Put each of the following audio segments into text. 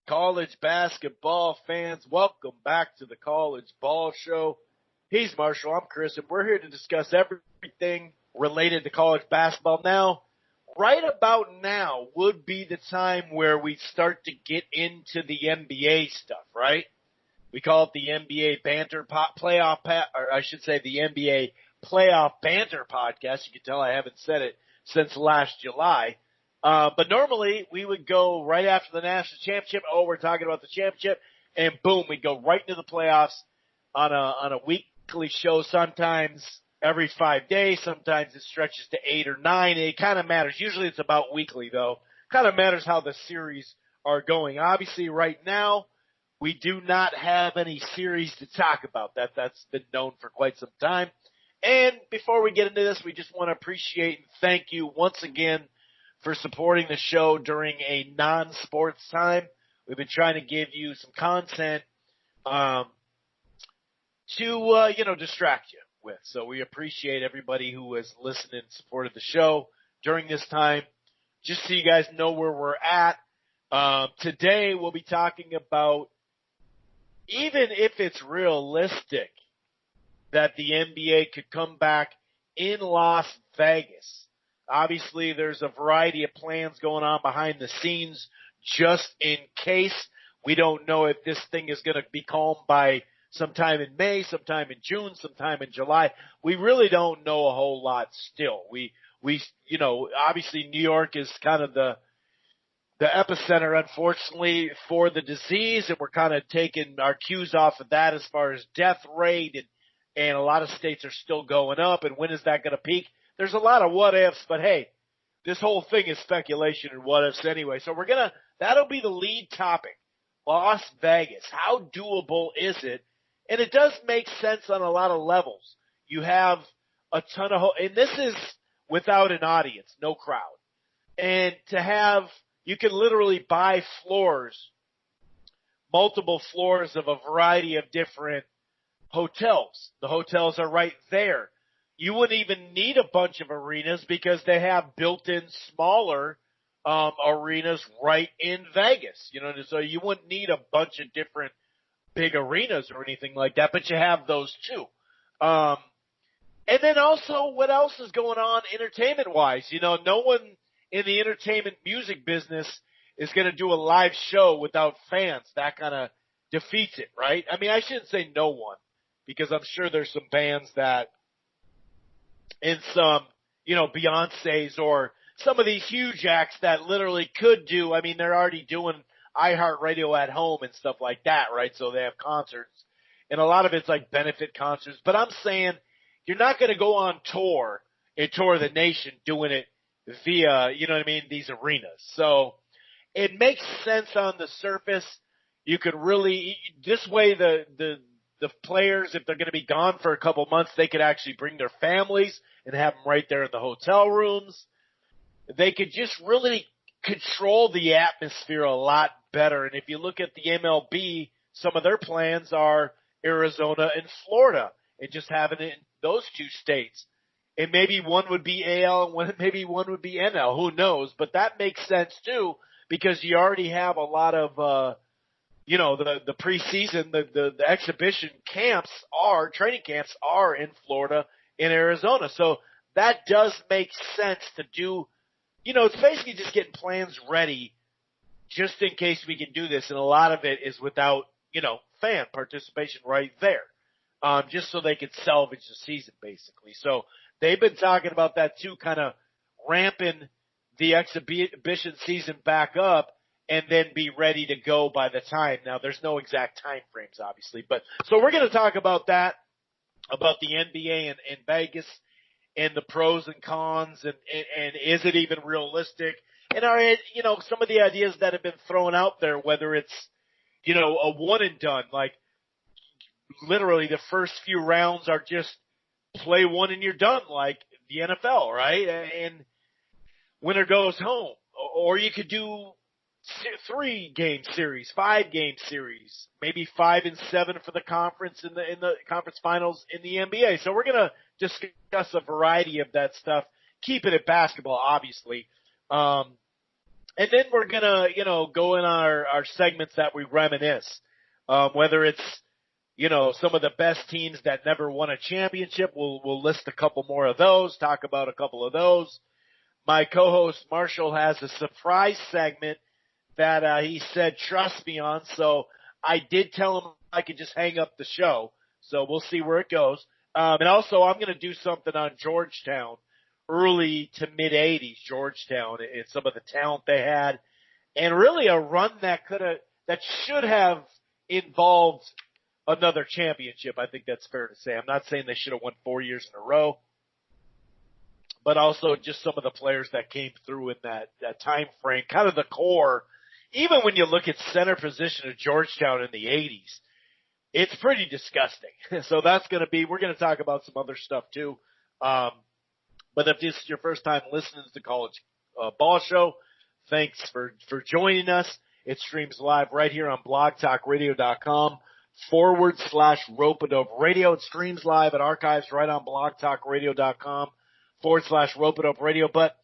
College basketball fans, welcome back to the College Ball Show. He's Marshall, I'm Chris, and we're here to discuss everything related to college basketball. Now, right about now would be the time where we start to get into the NBA stuff, right? We call it the NBA Banter the NBA Playoff Banter Podcast. You can tell I haven't said it since last July. But normally we would go right after the national championship. Oh, we're talking about the championship, and boom, we go right into the playoffs on a weekly show. Sometimes every 5 days, sometimes it stretches to 8 or 9. It kind of matters. Usually it's about weekly though. Kind of matters how the series are going. Obviously, right now we do not have any series to talk about. That's been known for quite some time. And before we get into this, we just want to appreciate and thank you once again for supporting the show during a non-sports time. We've been trying to give you some content to distract you with. So we appreciate everybody who has listened and supported the show during this time. Just so you guys know where we're at, today we'll be talking about, even if it's realistic that the NBA could come back in Las Vegas. Obviously, there's a variety of plans going on behind the scenes just in case. We don't know if this thing is going to be calm by sometime in May, sometime in June, sometime in July. We really don't know a whole lot still. We obviously New York is kind of the epicenter, unfortunately, for the disease, and we're kind of taking our cues off of that as far as death rate, and a lot of states are still going up, and when is that going to peak? There's a lot of what ifs, but hey, this whole thing is speculation and what ifs anyway. So that'll be the lead topic. Las Vegas. How doable is it? And it does make sense on a lot of levels. You have a ton of, and this is without an audience, no crowd. And you can literally buy floors, multiple floors of a variety of different hotels. The hotels are right there. You wouldn't even need a bunch of arenas because they have built-in smaller arenas right in Vegas. So you wouldn't need a bunch of different big arenas or anything like that, but you have those too. And then also, what else is going on entertainment-wise? No one in the entertainment music business is going to do a live show without fans. That kind of defeats it, right? I mean, I shouldn't say no one, because I'm sure there's some bands that, and some, Beyonce's or some of these huge acts that literally could do, I mean, they're already doing iHeartRadio at home and stuff like that, right? So they have concerts, and a lot of it's like benefit concerts. But I'm saying you're not going to go on tour and tour the nation doing it via, these arenas. So it makes sense on the surface. You could really, this way the players, if they're going to be gone for a couple months, they could actually bring their families and have them right there in the hotel rooms. They could just really control the atmosphere a lot better. And if you look at the MLB, some of their plans are Arizona and Florida, and just having it in those two states. And maybe one would be AL and maybe one would be NL. Who knows? But that makes sense too, because you already have a lot of, the preseason, the exhibition training camps are in Florida and Arizona. So that does make sense to do, it's basically just getting plans ready just in case we can do this. And a lot of it is without, fan participation right there, just so they could salvage the season basically. So they've been talking about that too, kind of ramping the exhibition season back up, and then be ready to go by the time. Now, there's no exact time frames, obviously. But so we're going to talk about that, about the NBA and Vegas and the pros and cons, and is it even realistic? And some of the ideas that have been thrown out there, whether it's, a one and done, like literally the first few rounds are just play one and you're done, like the NFL, right? And winner goes home. Or you could do 3-game series, 5-game series, maybe 5 and 7 for the conference in the conference finals in the NBA. So we're going to discuss a variety of that stuff, keeping it basketball, obviously. And then we're gonna, go in our segments that we reminisce. Whether it's, some of the best teams that never won a championship, we'll list a couple more of those, talk about a couple of those. My co-host Marshall has a surprise segment that he said trust me on, so I did tell him I could just hang up the show. So we'll see where it goes. And also I'm going to do something on Georgetown, early to mid 80s Georgetown, and some of the talent they had, and really a run that should have involved another championship. I think that's fair to say. I'm not saying they should have won 4 years in a row, but also just some of the players that came through in that time frame, kind of the core. Even when you look at center position of Georgetown in the 80s, it's pretty disgusting. So we're going to talk about some other stuff too. But if this is your first time listening to the College Ball Show, thanks for joining us. It streams live right here on blogtalkradio.com/Rope-A-Dope Radio. It streams live at archives right on blogtalkradio.com/Rope-A-Dope Radio. But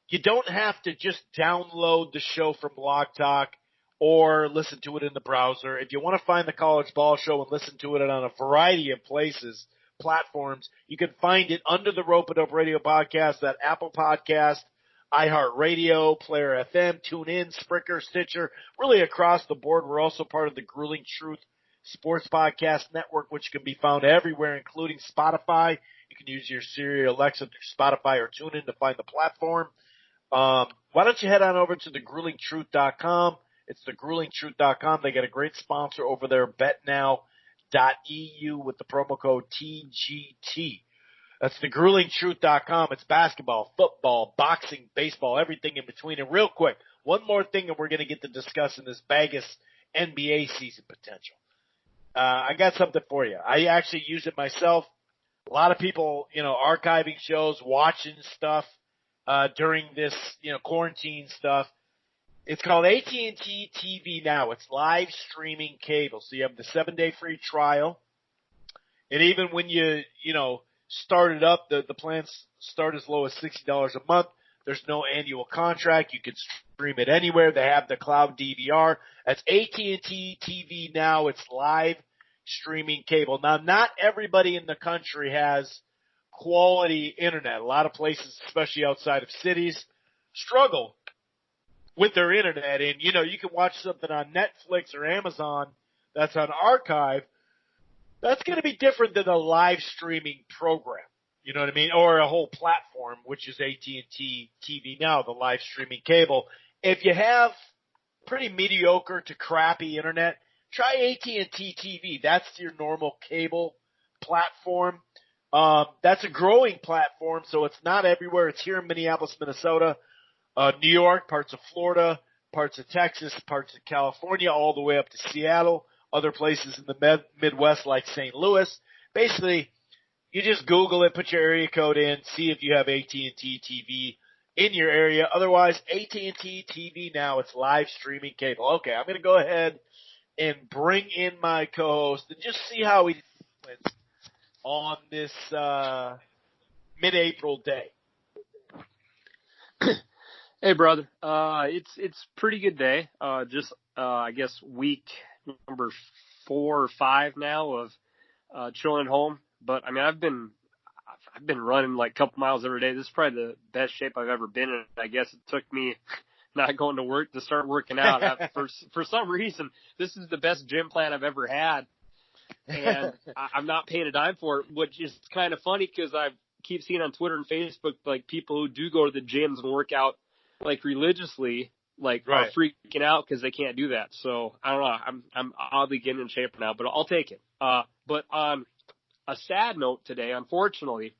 you don't have to just download the show from Blog Talk or listen to it in the browser. If you want to find the College Ball Show and listen to it on a variety of platforms, you can find it under the Rope-A-Dope Radio Podcast at Apple Podcast, iHeartRadio, Player FM, TuneIn, Spreaker, Stitcher, really across the board. We're also part of the Grueling Truth Sports Podcast Network, which can be found everywhere, including Spotify. You can use your Siri, Alexa through Spotify or TuneIn to find the platform. Why don't you head on over to thegruelingtruth.com. It's thegruelingtruth.com. They got a great sponsor over there, betnow.eu, with the promo code TGT. That's thegruelingtruth.com. It's basketball, football, boxing, baseball, everything in between. And real quick, one more thing that we're going to get to discuss in this Vegas NBA season potential. I got something for you. I actually use it myself. A lot of people, archiving shows, watching stuff during this, quarantine stuff. It's called AT&T TV Now. It's live streaming cable. So you have the 7-day free trial. And even when you start it up, the plans start as low as $60 a month. There's no annual contract. You can stream it anywhere. They have the cloud DVR. That's AT&T TV Now. It's live streaming cable. Now, not everybody in the country has quality internet. A lot of places, especially outside of cities, struggle with their internet. And, you can watch something on Netflix or Amazon that's on archive. That's going to be different than a live streaming program. You know what I mean? Or a whole platform, which is AT&T TV Now, the live streaming cable. If you have pretty mediocre to crappy internet, try AT&T TV. That's your normal cable platform. That's a growing platform, so it's not everywhere. It's here in Minneapolis, Minnesota, New York, parts of Florida, parts of Texas, parts of California, all the way up to Seattle, other places in the Midwest like St. Louis. Basically, you just Google it, put your area code in, see if you have AT&T TV in your area. Otherwise, AT&T TV Now, it's live streaming cable. Okay, I'm going to go ahead and bring in my co-host and just see how he went on this mid-April day. Hey, brother. It's pretty good day. I guess week number 4 or 5 now of chilling at home. But I mean, I've been running like a couple miles every day. This is probably the best shape I've ever been in. I guess it took me not going to work to start working out. For some reason, this is the best gym plan I've ever had, and I'm not paying a dime for it, which is kind of funny because I keep seeing on Twitter and Facebook like people who do go to the gyms and work out like religiously, like are freaking out because they can't do that. So I don't know. I'm oddly getting in shape now, but I'll take it. But on a sad note today, unfortunately,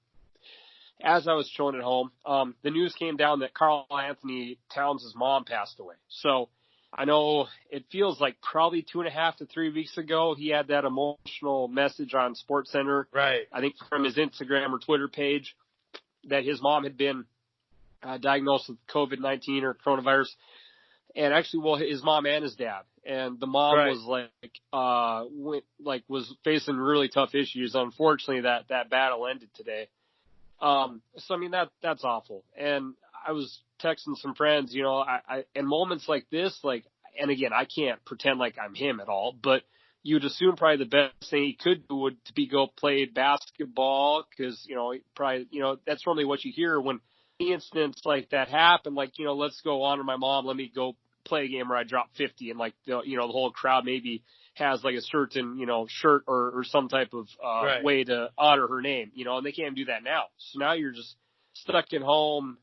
as I was chilling at home, the news came down that Karl Anthony Towns' mom passed away. So I know it feels like probably 2.5 to 3 weeks ago, he had that emotional message on SportsCenter. Right. I think from his Instagram or Twitter page that his mom had been diagnosed with COVID-19 or coronavirus. And actually, well, his mom and his dad. And the mom was was facing really tough issues. Unfortunately, that battle ended today. So I mean, that's awful. And I was texting some friends, in moments like this, and again, I can't pretend like I'm him at all, but you'd assume probably the best thing he could do would to be go play basketball because, probably, that's normally what you hear when incidents like that happen. Like, let's go honor my mom. Let me go play a game where I drop 50 and the whole crowd maybe has like a certain, shirt or some type of right. way to honor her name, and they can't do that now. So now you're just stuck at home,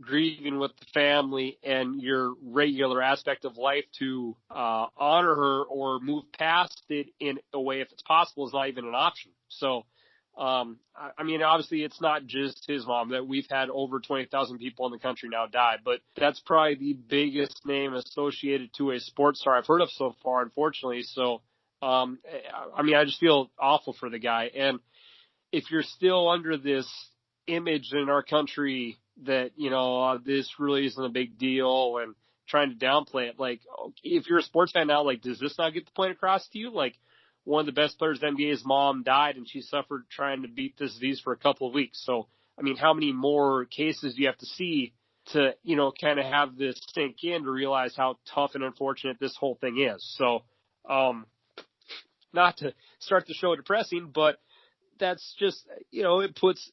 grieving with the family and your regular aspect of life to honor her or move past it in a way, if it's possible, is not even an option. So, obviously it's not just his mom. That we've had over 20,000 people in the country now die, but that's probably the biggest name associated to a sports star I've heard of so far, unfortunately. So, I just feel awful for the guy. And if you're still under this image in our country that, this really isn't a big deal and trying to downplay it, if you're a sports fan now, does this not get the point across to you? One of the best players in the NBA's mom died and she suffered trying to beat this disease for a couple of weeks. So, how many more cases do you have to see to, kind of have this sink in to realize how tough and unfortunate this whole thing is? So, not to start the show depressing, but that's just, it puts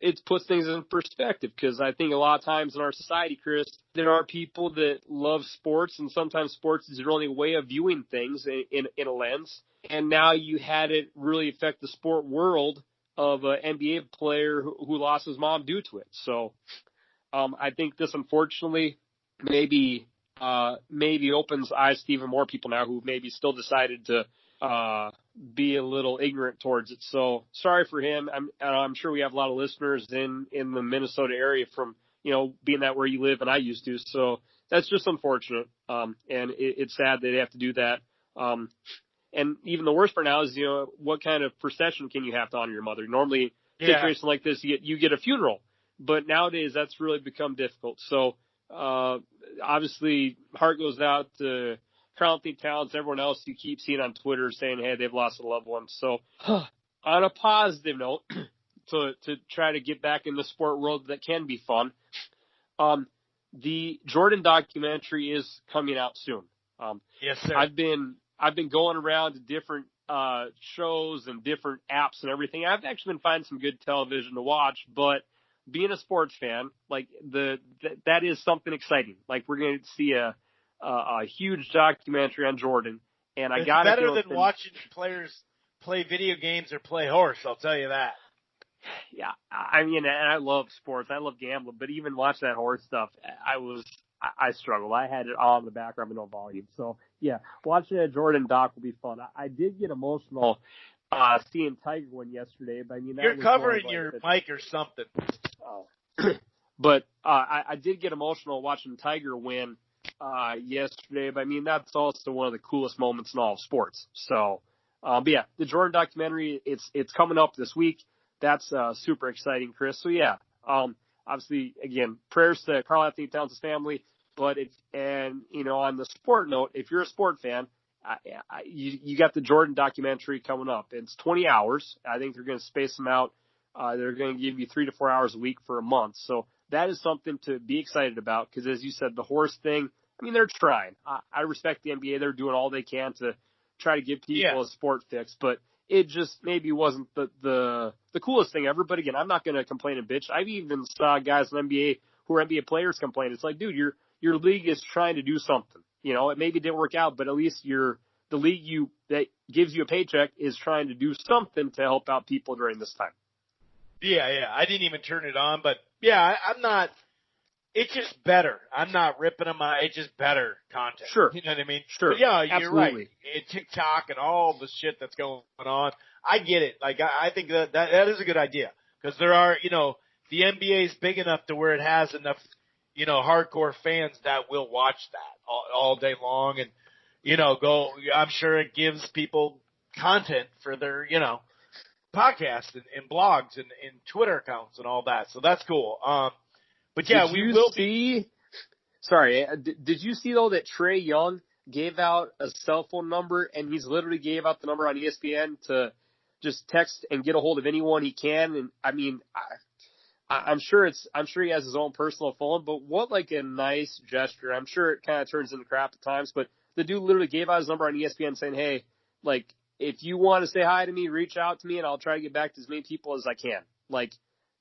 things in perspective, because I think a lot of times in our society, Chris, there are people that love sports, and sometimes sports is their only way of viewing things in a lens. And now you had it really affect the sport world of an NBA player who lost his mom due to it. So I think this, unfortunately, maybe opens eyes to even more people now who maybe still decided to be a little ignorant towards it. So sorry for him. I'm sure we have a lot of listeners in the Minnesota area from, being that where you live and I used to. So that's just unfortunate. And it's sad that they have to do that. And even the worst part now is, what kind of procession can you have to honor your mother? Normally, situation like this, you get a funeral, but nowadays that's really become difficult. So, obviously heart goes out to Carlton Towns, everyone else you keep seeing on Twitter saying, hey, they've lost a loved one. So on a positive note, to try to get back in the sport world that can be fun, the Jordan documentary is coming out soon. Yes, sir. I've been going around to different shows and different apps and everything. I've actually been finding some good television to watch, but being a sports fan, that is something exciting. We're going to see a huge documentary on Jordan, and it's better than watching players play video games or play horse. I'll tell you that. Yeah, and I love sports. I love gambling, but even watching that horse stuff, I struggled. I had it on in the background with no volume. So yeah, watching a Jordan doc will be fun. I did get emotional seeing Tiger win yesterday, but you're covering your mic or something. Oh, but I did get emotional watching Tiger win yesterday, but that's also one of the coolest moments in all of sports. So, but yeah, the Jordan documentary, it's coming up this week. That's super exciting, Chris. So yeah, obviously, again, prayers to Karl-Anthony Towns' family. But on the sport note, if you're a sport fan, you got the Jordan documentary coming up. It's 20 hours. I think they're going to space them out. They're going to give you 3 to 4 hours a week for a month. So that is something to be excited about, because as you said, the horse thing, they're trying. I respect the NBA. They're doing all they can to try to give people a sport fix, but it just maybe wasn't the coolest thing ever. But again, I'm not going to complain and bitch. I've even saw guys in the NBA who are NBA players complain. It's like, dude, your league is trying to do something. It maybe didn't work out, but at least the league that gives you a paycheck is trying to do something to help out people during this time. Yeah. I didn't even turn it on, but yeah, I'm not. It's just better. I'm not ripping them out. It's just better content. Sure. You know what I mean? Sure. But yeah, you're Absolutely. right. TikTok and all the shit that's going on. I get it. I think that is a good idea, because there are, the NBA is big enough to where it has enough, hardcore fans that will watch that all day long and, I'm sure it gives people content for their, podcasts and blogs and Twitter accounts and all that. So that's cool. But yeah, we will see. Sorry, did you see though that Trae Young gave out a cell phone number, and he's literally gave out the number on ESPN to just text and get a hold of anyone he can? And I'm sure he has his own personal phone, but what like a nice gesture. I'm sure it kind of turns into crap at times, but the dude literally gave out his number on ESPN saying, hey, like, if you want to say hi to me, reach out to me and I'll try to get back to as many people as I can. Like,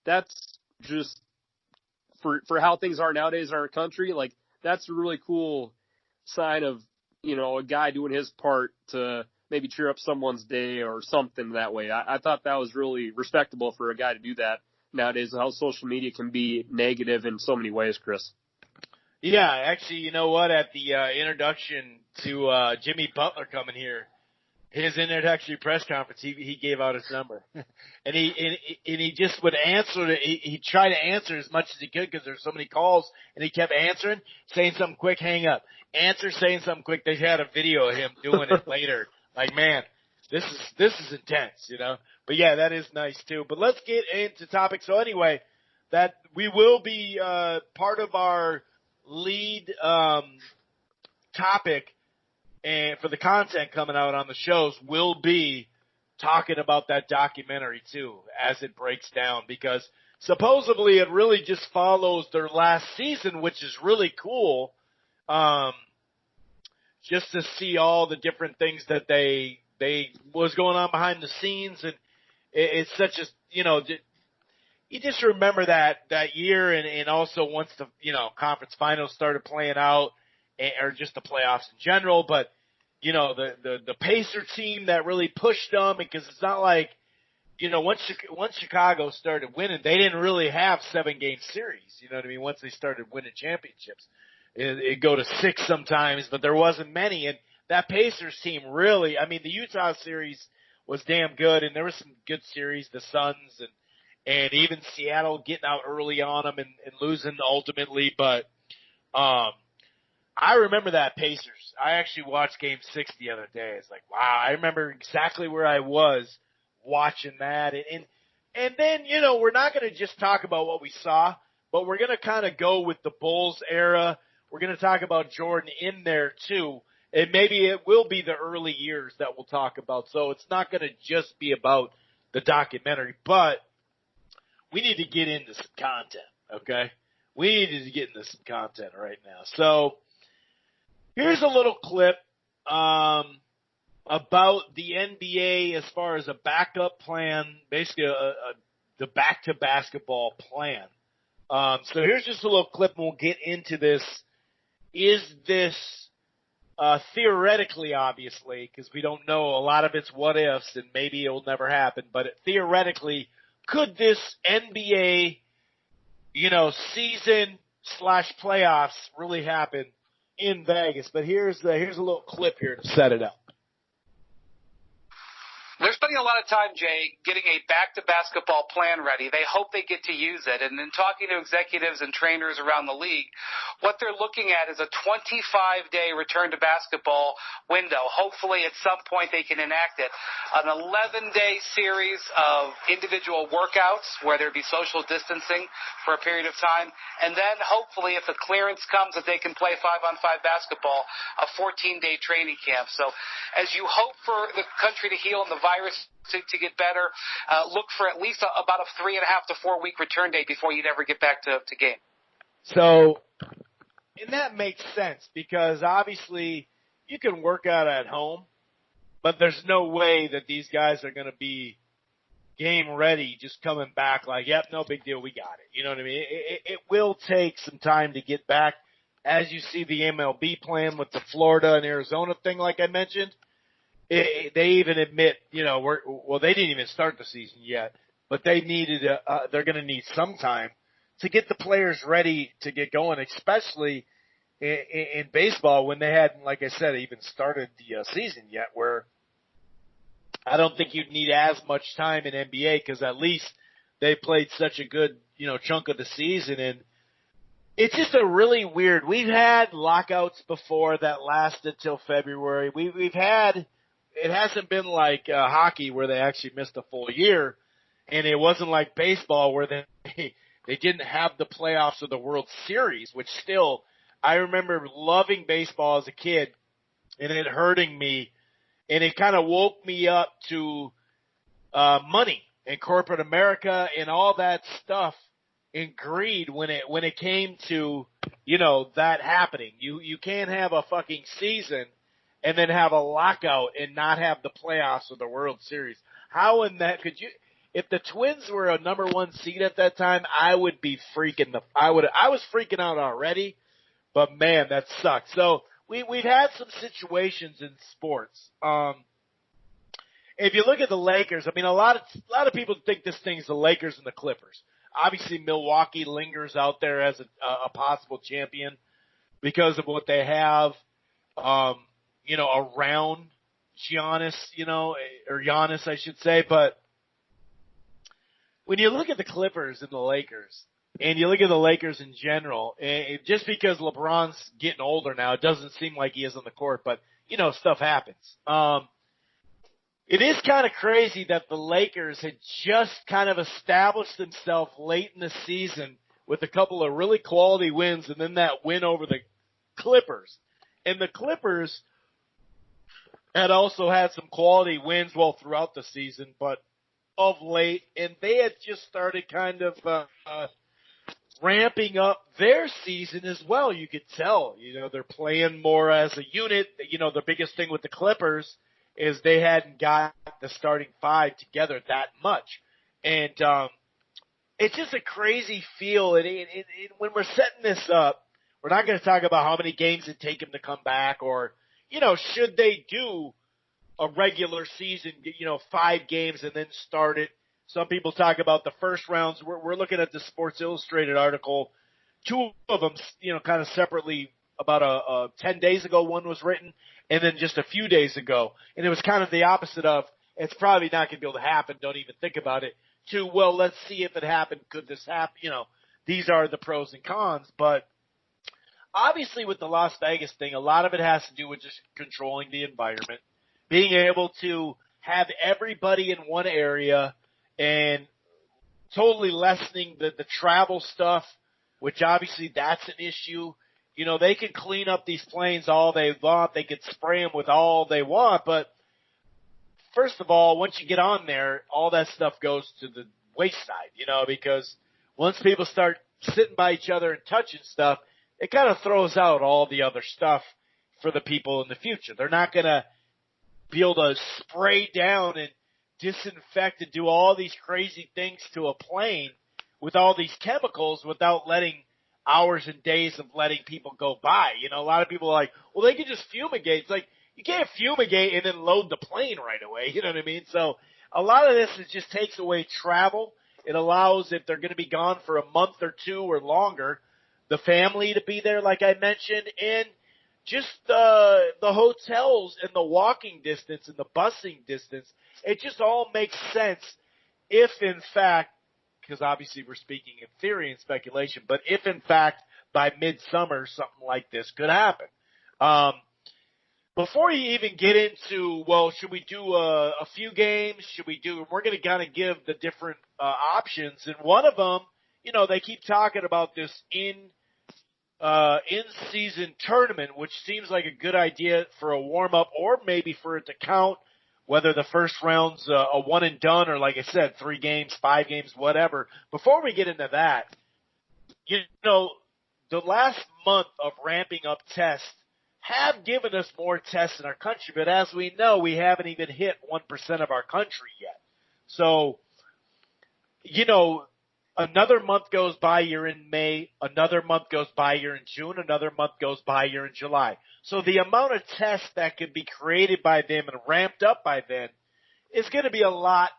that's just for how things are nowadays in our country. Like, that's a really cool sign of, a guy doing his part to maybe cheer up someone's day or something that way. I thought that was really respectable for a guy to do that nowadays, how social media can be negative in so many ways, Chris. Yeah, actually, you know what? At the introduction to Jimmy Butler coming here, his introductory press conference, he gave out his number, and he just would answer it. He tried to answer as much as he could because there's so many calls, and he kept answering, saying something quick, hang up, answer, saying something quick. They had a video of him doing it later. Like, man, this is intense, But yeah, that is nice too. But let's get into topics. So anyway, that we will be part of our lead topic. And for the content coming out on the shows, we'll be talking about that documentary too as it breaks down, because supposedly it really just follows their last season, which is really cool. Just to see all the different things that they was going on behind the scenes, and it's such a you just remember that year, and also once the conference finals started playing out, or just the playoffs in general, but the Pacer team that really pushed them, because it's not like once Chicago started winning, they didn't really have 7-game series. You know what I mean? Once they started winning championships, it go to 6 sometimes, but there wasn't many. And that Pacers team really, I mean, the Utah series was damn good, and there was some good series, the Suns and even Seattle getting out early on them and losing ultimately, but I remember that Pacers. I actually watched Game 6 the other day. It's like, wow, I remember exactly where I was watching that. And then, we're not going to just talk about what we saw, but we're going to kind of go with the Bulls era. We're going to talk about Jordan in there too. And maybe it will be the early years that we'll talk about. So it's not going to just be about the documentary, but we need to get into some content, okay? We need to get into some content right now. So here's a little clip about the NBA as far as a backup plan, basically the back-to-basketball plan. So here's just a little clip, and we'll get into this. Is this theoretically, obviously, because we don't know, a lot of it's what-ifs, and maybe it'll never happen, but theoretically, could this NBA, season/playoffs really happen in Vegas? But here's a little clip here to set it up. They're spending a lot of time, Jay, getting a back-to-basketball plan ready. They hope they get to use it. And in talking to executives and trainers around the league, what they're looking at is a 25-day return-to-basketball window. Hopefully, at some point, they can enact it. An 11-day series of individual workouts where there be social distancing for a period of time. And then, hopefully, if a clearance comes that they can play 5-on-5 basketball, a 14-day training camp. So as you hope for the country to heal and the virus to get better, look for at least about a 3.5 to 4 week return date before you'd ever get back to game. So, and that makes sense, because obviously you can work out at home, but there's no way that these guys are going to be game ready just coming back like, yep, no big deal, we got it. You know what I mean? It will take some time to get back. As you see the MLB plan with the Florida and Arizona thing, like I mentioned, they even admit, they didn't even start the season yet, but they they're going to need some time to get the players ready to get going, especially in baseball when they hadn't, like I said, even started the season yet, where I don't think you'd need as much time in NBA, because at least they played such a good, chunk of the season. And it's just a really weird, we've had lockouts before that lasted till February. We've had, it hasn't been like hockey where they actually missed a full year, and it wasn't like baseball where they didn't have the playoffs or the World Series, which still, I remember loving baseball as a kid and it hurting me, and it kind of woke me up to money and corporate America and all that stuff and greed when it came to, that happening. You can't have a fucking season and then have a lockout and not have the playoffs or the World Series. How in that could you? If the Twins were a number one seed at that time, I would be I was freaking out already, but man, that sucks. So we've had some situations in sports. If you look at the Lakers, I mean, a lot of people think this thing's the Lakers and the Clippers. Obviously, Milwaukee lingers out there as a possible champion because of what they have, around Giannis, or Giannis, I should say. But when you look at the Clippers and the Lakers, and you look at the Lakers in general, just because LeBron's getting older now, it doesn't seem like he is on the court, but, stuff happens. It is kind of crazy that the Lakers had just kind of established themselves late in the season with a couple of really quality wins and then that win over the Clippers. And the Clippers had also had some quality wins, throughout the season, but of late, and they had just started kind of ramping up their season as well. You could tell, they're playing more as a unit. The biggest thing with the Clippers is they hadn't got the starting five together that much. And it's just a crazy feel. And when we're setting this up, we're not going to talk about how many games it take them to come back or, should they do a regular season, 5 games and then start it. Some people talk about the first rounds. We're looking at the Sports Illustrated article. 2 of them, kind of separately about 10 days ago, one was written, and then just a few days ago. And it was kind of the opposite of, it's probably not going to be able to happen, don't even think about it, to, well, let's see if it happened. Could this happen? These are the pros and cons. But obviously with the Las Vegas thing, a lot of it has to do with just controlling the environment, being able to have everybody in one area and totally lessening the travel stuff, which obviously that's an issue. They can clean up these planes all they want. They can spray them with all they want. But first of all, once you get on there, all that stuff goes to the wayside, because once people start sitting by each other and touching stuff, it kind of throws out all the other stuff for the people in the future. They're not going to be able to spray down and disinfect and do all these crazy things to a plane with all these chemicals without letting hours and days of letting people go by. A lot of people are like, well, they can just fumigate. It's like, you can't fumigate and then load the plane right away. You know what I mean? So a lot of this just takes away travel. It allows, if they're going to be gone for a month or 2 or longer, the family to be there, like I mentioned, and just the hotels and the walking distance and the busing distance. It just all makes sense if, in fact, because obviously we're speaking in theory and speculation, but if, in fact, by midsummer something like this could happen. Before you even get into, well, should we do a few games? We're going to kind of give the different options. And one of them, they keep talking about this in-season tournament, which seems like a good idea for a warm-up or maybe for it to count, whether the first round's a one and done or, like I said, 3 games, 5 games, whatever. Before we get into that, the last month of ramping up tests have given us more tests in our country, but as we know, we haven't even hit 1% of our country yet. So, another month goes by, you're in May, another month goes by, you're in June, another month goes by, you're in July. So the amount of tests that could be created by them and ramped up by then is going to be a lot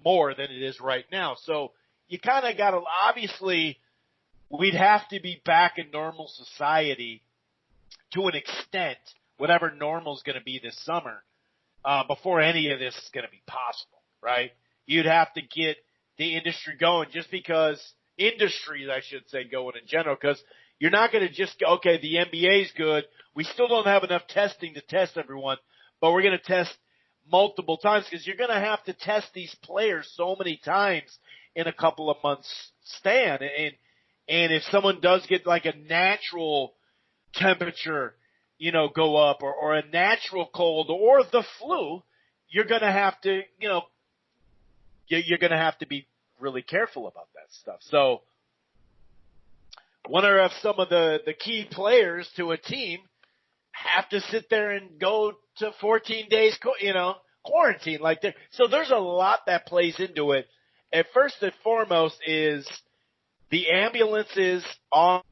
more than it is right now. So you kind of got to, obviously, we'd have to be back in normal society to an extent, whatever normal is going to be this summer, before any of this is going to be possible, right? You'd have to get the industry going, just because industries, I should say, going in general, because you're not going to just go, okay, the NBA's good. We still don't have enough testing to test everyone, but we're going to test multiple times because you're going to have to test these players so many times in a couple of months span. And if someone does get like a natural temperature, go up or a natural cold or the flu, you're going to have to, you're going to have to be really careful about that stuff. So wonder if some of the key players to a team have to sit there and go to 14 days, quarantine like that. So there's a lot that plays into it. And first and foremost is the ambulances on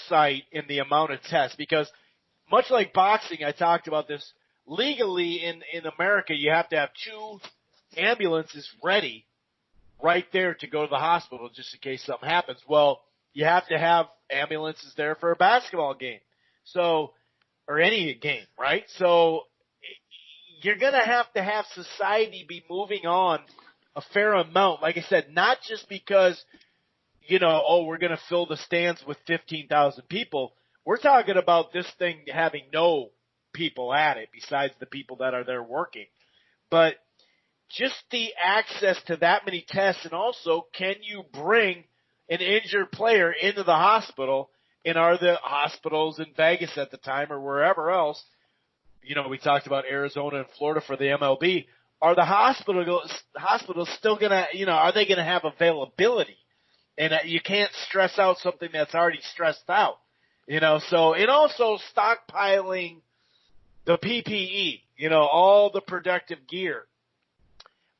site and the amount of tests, because much like boxing, I talked about this, legally in America, you have to have 2 ambulances ready right there to go to the hospital just in case something happens. Well, you have to have ambulances there for a basketball game. So, or any game, right? So you're going to have society be moving on a fair amount. Like I said, not just because, we're going to fill the stands with 15,000 people. We're talking about this thing having no people at it besides the people that are there working. But just the access to that many tests, and also, can you bring an injured player into the hospital? And are the hospitals in Vegas at the time or wherever else, we talked about Arizona and Florida for the MLB, are the hospitals still going to, are they going to have availability? And you can't stress out something that's already stressed out, so, and also stockpiling the PPE, all the protective gear.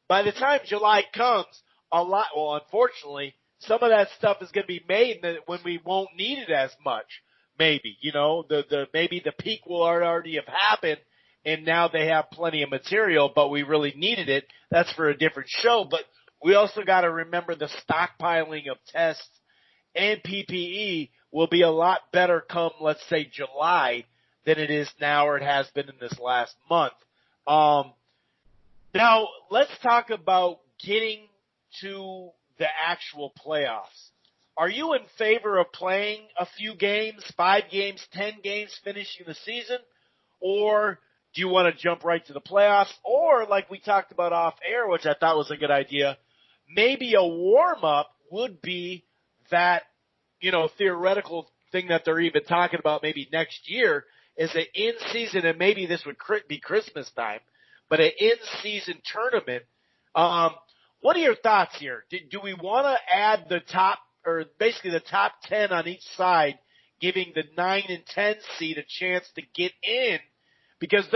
By the time July comes, unfortunately, some of that stuff is going to be made when we won't need it as much. Maybe, maybe the peak will already have happened and now they have plenty of material, but we really needed it. That's for a different show. But we also got to remember the stockpiling of tests and PPE will be a lot better come, let's say, July than it is now or it has been in this last month. Now, let's talk about getting to the actual playoffs. Are you in favor of playing a few games, 5 games, 10 games, finishing the season? Or do you want to jump right to the playoffs? Or, like we talked about off air, which I thought was a good idea, maybe a warm-up would be that, theoretical thing that they're even talking about maybe next year is an in-season, and maybe this would be Christmas time, but an in-season tournament. What are your thoughts here? Do we want to add the top 10 on each side, giving the 9 and 10 seed a chance to get in? Because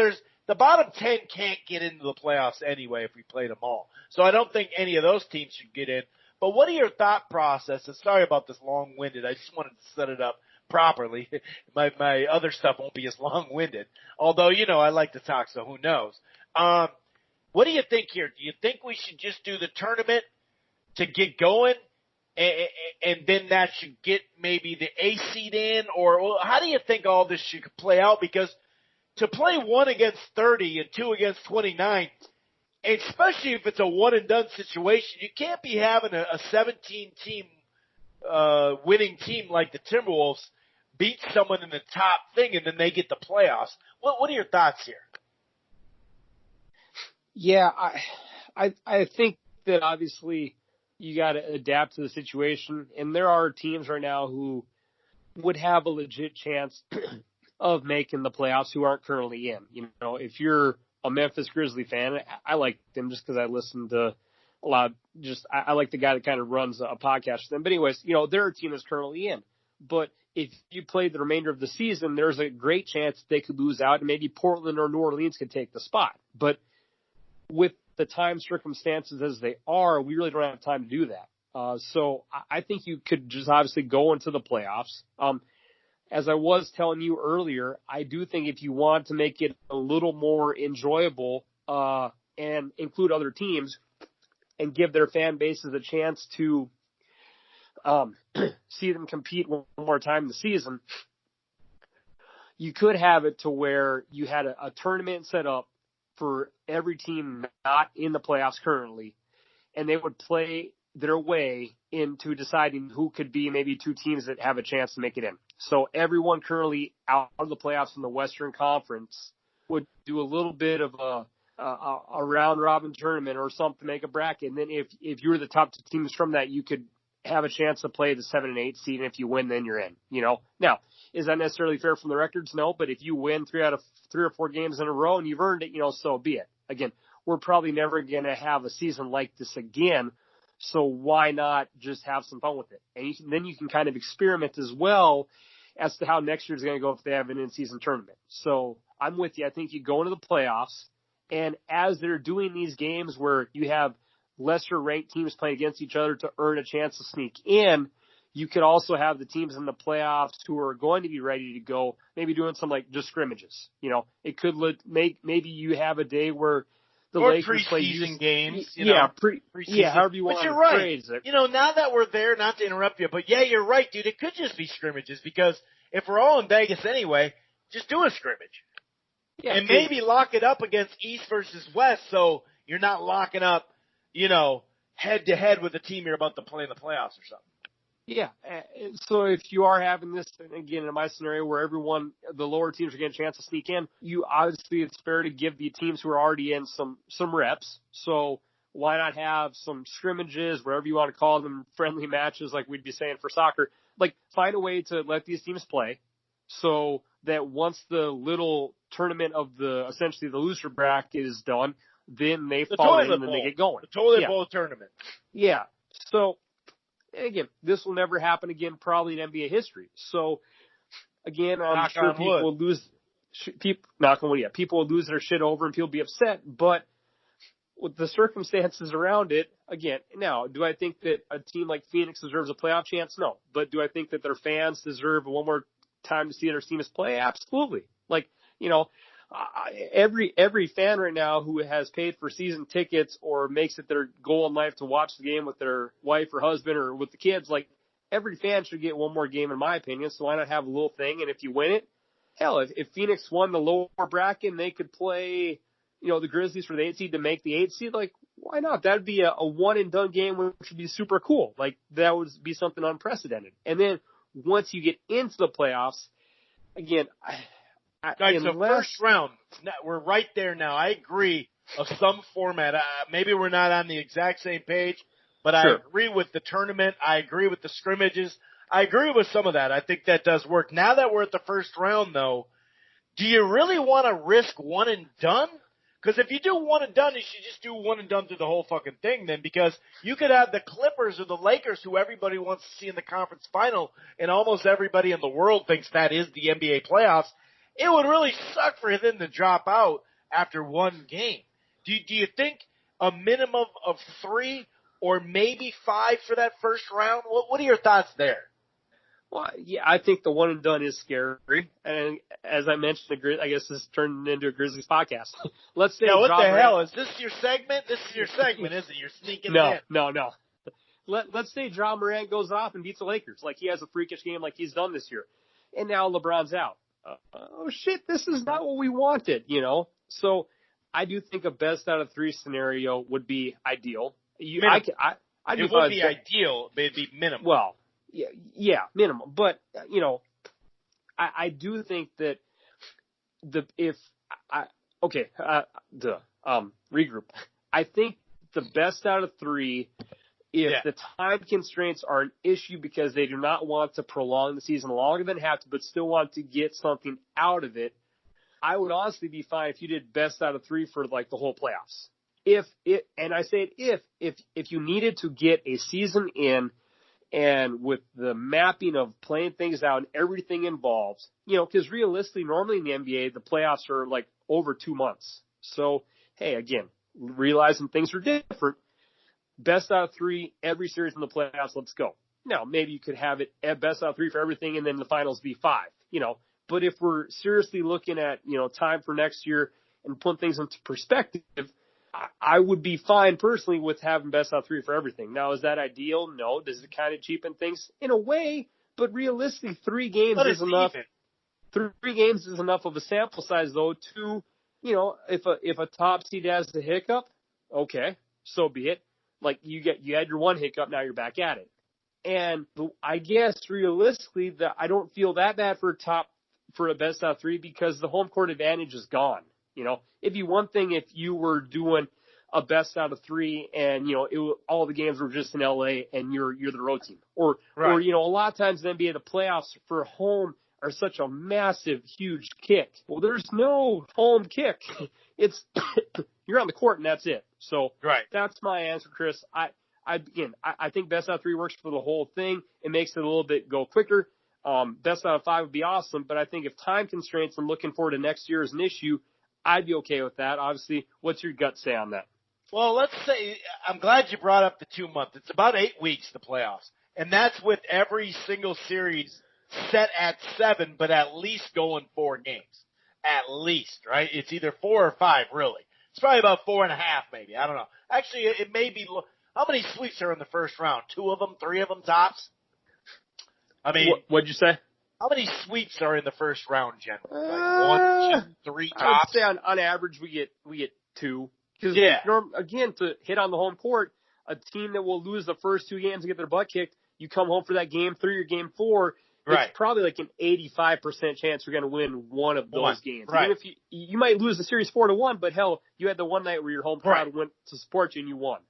the bottom 10 can't get into the playoffs anyway if we played them all. So I don't think any of those teams should get in. But what are your thought processes? Sorry about this long-winded. I just wanted to set it up properly. My other stuff won't be as long-winded. Although, I like to talk, so who knows. What do you think here? Do you think we should just do the tournament to get going, and then that should get maybe the A seed in? Or how do you think all this should play out? Because to play 1 against 30 and 2 against 29, especially if it's a one-and-done situation, you can't be having a 17-team winning team like the Timberwolves beat someone in the top thing and then they get the playoffs. What are your thoughts here? Yeah, I think that obviously you got to adapt to the situation, and there are teams right now who would have a legit chance of making the playoffs who aren't currently in. If you're a Memphis Grizzly fan, I like them just because I listen to a lot. I like the guy that kind of runs a podcast for them. But anyways, they're a team that's currently in. But if you played the remainder of the season, there's a great chance they could lose out, and maybe Portland or New Orleans could take the spot. But with the time circumstances as they are, we really don't have time to do that. So I think you could just obviously go into the playoffs. As I was telling you earlier, I do think if you want to make it a little more enjoyable and include other teams and give their fan bases a chance to see them compete one more time this season, you could have it to where you had a tournament set up for every team not in the playoffs currently, and they would play their way into deciding who could be maybe 2 teams that have a chance to make it in. So everyone currently out of the playoffs in the Western Conference would do a little bit of a round robin tournament or something to make a bracket. And then if you were the top 2 teams from that, you could have a chance to play the 7 and 8 seed. And if you win, then you're in, Now, is that necessarily fair from the records? No, but if you win 3 out of 3 or 4 games in a row and you've earned it, so be it. Again, we're probably never going to have a season like this again. So why not just have some fun with it? And then you can kind of experiment as well as to how next year's going to go if they have an in-season tournament. So I'm with you. I think you go into the playoffs, and as they're doing these games where you have lesser-ranked teams playing against each other to earn a chance to sneak in, you could also have the teams in the playoffs who are going to be ready to go, maybe doing some like just scrimmages. It could maybe you have a day where the Lakers play preseason games. Preseason. However you want to phrase it. Now that we're there, not to interrupt you, but yeah, you're right, dude. It could just be scrimmages because if we're all in Vegas anyway, just do a scrimmage. Yeah, and maybe lock it up against East versus West, so you're not locking up, head to head with the team you're about to play in the playoffs or something. Yeah. So if you are having this, again, in my scenario where the lower teams are getting a chance to sneak in, obviously it's fair to give the teams who are already in some reps. So why not have some scrimmages, whatever you want to call them, friendly matches like we'd be saying for soccer, like find a way to let these teams play so that once the little tournament of essentially the loser bracket is done, then they fall in and then they get going. The toilet bowl tournament. Yeah. So, again, this will never happen again, probably in NBA history. So, again, I'm sure people will lose. Knock on wood, yeah. People will lose their shit over, and people will be upset. But with the circumstances around it, again, now, do I think that a team like Phoenix deserves a playoff chance? No. But do I think that their fans deserve one more time to see their teams play? Absolutely. Like, every fan right now who has paid for season tickets or makes it their goal in life to watch the game with their wife or husband or with the kids, like every fan should get one more game in my opinion. So why not have a little thing? And if you win it, hell, if Phoenix won the lower bracket and they could play, the Grizzlies for the 8 seed to make the 8 seed, like why not? That'd be a one and done game, which would be super cool. Like that would be something unprecedented. And then once you get into the playoffs, again, Guys, so first round, we're right there now. I agree of some format. Maybe we're not on the exact same page, but sure. I agree with the tournament. I agree with the scrimmages. I agree with some of that. I think that does work. Now that we're at the first round, though, do you really want to risk one and done? Because if you do one and done, you should just do one and done through the whole fucking thing then, because you could have the Clippers or the Lakers, who everybody wants to see in the conference final, and almost everybody in the world thinks that is the NBA playoffs. It would really suck for them to drop out after one game. Do you think a minimum of 3 or maybe 5 for that first round? What are your thoughts there? Well, yeah, I think the one and done is scary. And as I mentioned, I guess this turned into a Grizzlies podcast. Let's say, what the hell? Is this your segment? This is your segment, isn't it? You're sneaking it in. No. Let's say Ja Morant goes off and beats the Lakers. Like he has a freakish game like he's done this year. And now LeBron's out. Oh shit, this is not what we wanted, So I do think a best out of 3 scenario would be ideal. It would be ideal, but it'd be minimum. Well, yeah, minimum. But I do think that regroup. I think the best out of 3. If the time constraints are an issue because they do not want to prolong the season longer than have to, but still want to get something out of it, I would honestly be fine if you did best out of 3 for like the whole playoffs. If you needed to get a season in, and with the mapping of playing things out and everything involved, because realistically, normally in the NBA, the playoffs are like over 2 months. So, hey, again, realizing things are different. Best out of 3, every series in the playoffs, let's go. Now, maybe you could have it at best out of 3 for everything and then the finals be 5, But if we're seriously looking at, time for next year and putting things into perspective, I would be fine personally with having best out of 3 for everything. Now, is that ideal? No. Does it kind of cheapen things? In a way, but realistically, 3 games is enough. 3 games is enough of a sample size, though, to, if a top seed has a hiccup, okay, so be it. Like you had your one hiccup, now you're back at it. And I guess realistically that I don't feel that bad for a best out of 3 because the home court advantage is gone. It'd be one thing if you were doing a best out of 3 and, all the games were just in LA and you're the road team or, a lot of times in the NBA, the playoffs for home are such a massive, huge kick. Well, there's no home kick. It's, you're on the court and that's it. So that's my answer, Chris. I I think best out of 3 works for the whole thing. It makes it a little bit go quicker. Best out of 5 would be awesome, but I think if time constraints and looking forward to next year is an issue, I'd be okay with that. Obviously, what's your gut say on that? Well, let's say, I'm glad you brought up the 2 month. It's about 8 weeks, the playoffs. And that's with every single series set at 7, but at least going 4 games. At least, right? It's either 4 or 5, really. It's probably about 4.5, maybe. I don't know. Actually, it may be, how many sweeps are in the first round? 2 of them, 3 of them tops? I mean, what'd you say? How many sweeps are in the first round generally? Like 1, 2, 3 tops? I would say on average we get 2. Because again, to hit on the home court, a team that will lose the first 2 games and get their butt kicked, you come home for that game 3 or game 4, right. It's probably like an 85% chance you're going to win one of those games. Right. Even if you might lose the series 4-1, but hell, you had the one night where your home crowd went to support you and you won.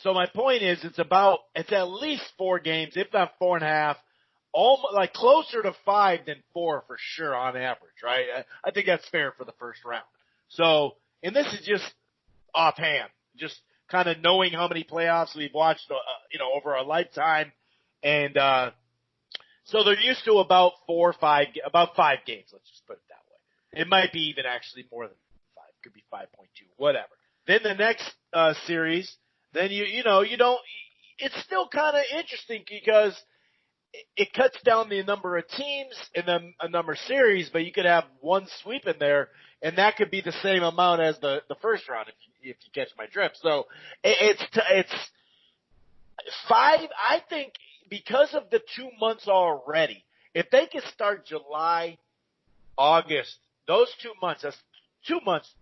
So my point is, it's at least 4 games, if not 4.5. Almost like closer to 5 than 4 for sure on average, right? I think that's fair for the first round. So, and this is just offhand, just kind of knowing how many playoffs we've watched, over our lifetime, and so they're used to about 5 games. Let's just put it that way. It might be even actually more than 5. It could be 5.2, whatever. Then the next series, then you don't. It's still kind of interesting because it cuts down the number of teams and then a number of series, but you could have 1 sweep in there, and that could be the same amount as the first round if you catch my drift. So it's 5. I think because of the 2 months already, if they could start July, August, those 2 months, that's 2 months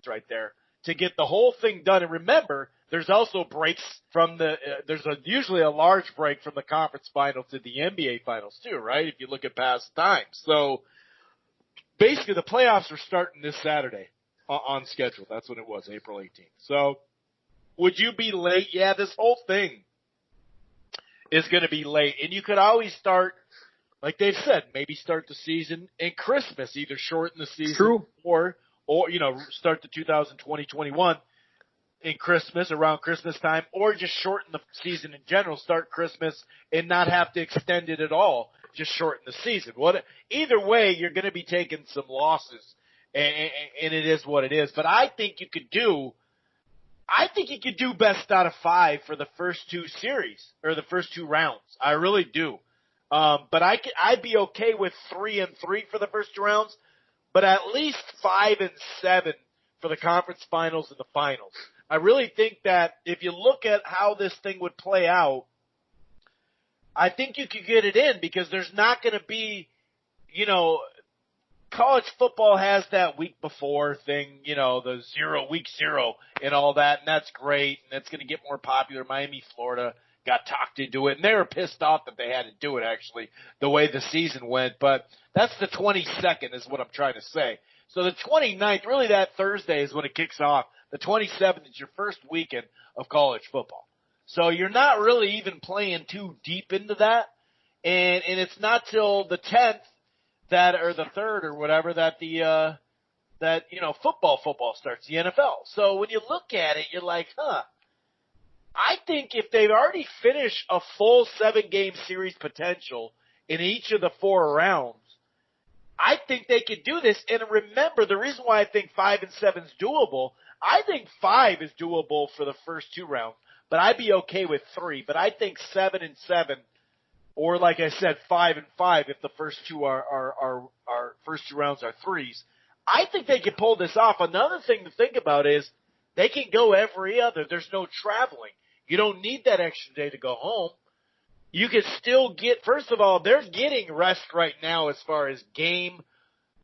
right there to get the whole thing done. And remember, there's also breaks from there's usually a large break from the conference finals to the NBA finals too, right? If you look at past times. So basically the playoffs are starting this Saturday on schedule. That's when it was, April 18th. So would you be late? Yeah, this whole thing is going to be late. And you could always start, like they've said, maybe start the season in Christmas, either shorten the season or start the 2020-21 in Christmas, around Christmas time, or just shorten the season in general, start Christmas and not have to extend it at all, just shorten the season. Either way, you're going to be taking some losses, and it is what it is. But I think you could do best out of 5 for the first 2 series, or the first 2 rounds. I really do. But I'd be okay with 3-3 for the first 2 rounds, but at least 5-7 for the conference finals and the finals. I really think that if you look at how this thing would play out, I think you could get it in because there's not going to be, college football has that week before thing, the week 0 and all that, and that's great, and it's going to get more popular. Miami, Florida got talked into it, and they were pissed off that they had to do it, actually, the way the season went, but that's the 22nd is what I'm trying to say. So the 29th, really that Thursday is when it kicks off. The 27th is your first weekend of college football. So you're not really even playing too deep into that. And it's not till the 10th or the 3rd or whatever that football starts, the NFL. So when you look at it, you're like, I think if they've already finished a full 7-game series potential in each of the 4 rounds, I think they could do this. And remember, the reason why I think 5 and 7 is doable, I think 5 is doable for the first 2 rounds, but I'd be okay with 3. But I think 7 and 7, or like I said, 5 and 5, if the first 2 are first 2 rounds are 3s, I think they can pull this off. Another thing to think about is they can go every other. There's no traveling. You don't need that extra day to go home. You can still get, first of all, they're getting rest right now as far as game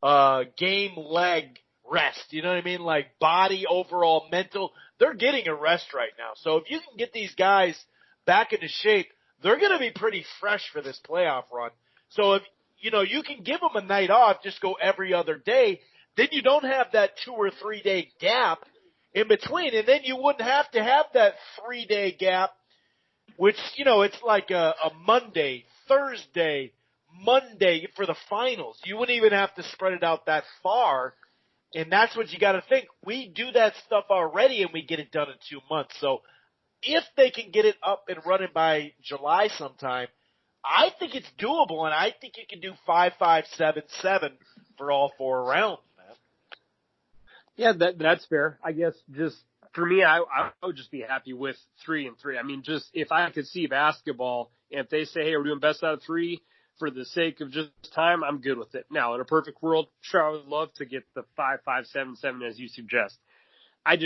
leg rest. You know what I mean? Like body, overall, mental. They're getting a rest right now. So if you can get these guys back into shape, they're going to be pretty fresh for this playoff run. So if, you can give them a night off, just go every other day, then you don't have that 2 or 3 day gap in between. And then you wouldn't have to have that 3-day gap, which, it's like a Monday, Thursday, Monday for the finals. You wouldn't even have to spread it out that far. And that's what you got to think. We do that stuff already and we get it done in 2 months. So if they can get it up and running by July sometime, I think it's doable, and I think you can do 5-5-7-7 for all 4 rounds, man. Yeah, that's fair. I guess just for me, I would just be happy with 3-3. I mean, just if I could see basketball, and if they say, hey, we're doing best out of 3 for the sake of just time, I'm good with it. Now, in a perfect world, sure, I would love to get the 5-5-7-7 as you suggest. I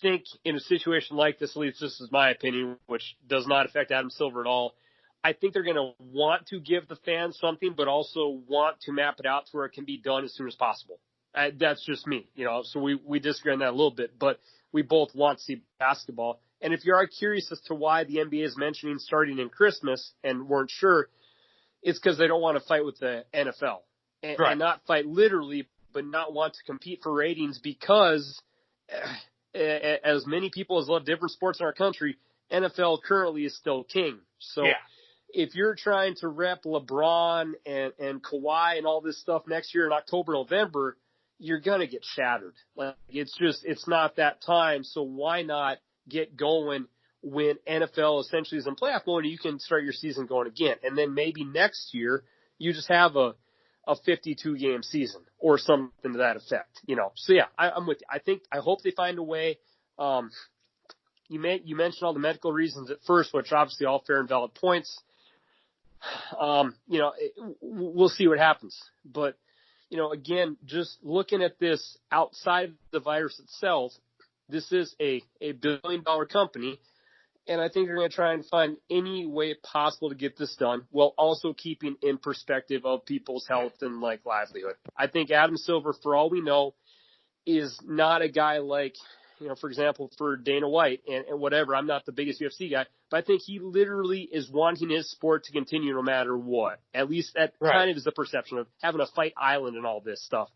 think in a situation like this, at least this is my opinion, which does not affect Adam Silver at all, I think they're going to want to give the fans something, but also want to map it out to where it can be done as soon as possible. That's just me, so we disagree on that a little bit, but we both want to see basketball. And if you are curious as to why the NBA is mentioning starting in Christmas and weren't sure, it's because they don't want to fight with the NFL and not fight literally, but not want to compete for ratings because as many people as love different sports in our country, NFL currently is still king. So if you're trying to rep LeBron and Kawhi and all this stuff next year in October, November, you're going to get shattered. Like it's not that time. So why not get going when NFL essentially is in playoff mode and you can start your season going again. And then maybe next year you just have a 52-game season or something to that effect, So yeah, I'm with you. I hope they find a way. You mentioned all the medical reasons at first, which obviously all fair and valid points. We'll see what happens. But, again, just looking at this outside of the virus itself, this is a billion-dollar company. And I think they're going to try and find any way possible to get this done while also keeping in perspective of people's health and livelihood. I think Adam Silver, for all we know, is not a guy like, for example, for Dana White and whatever. I'm not the biggest UFC guy, but I think he literally is wanting his sport to continue no matter what. At least that kind of is the perception of having a fight island and all this stuff.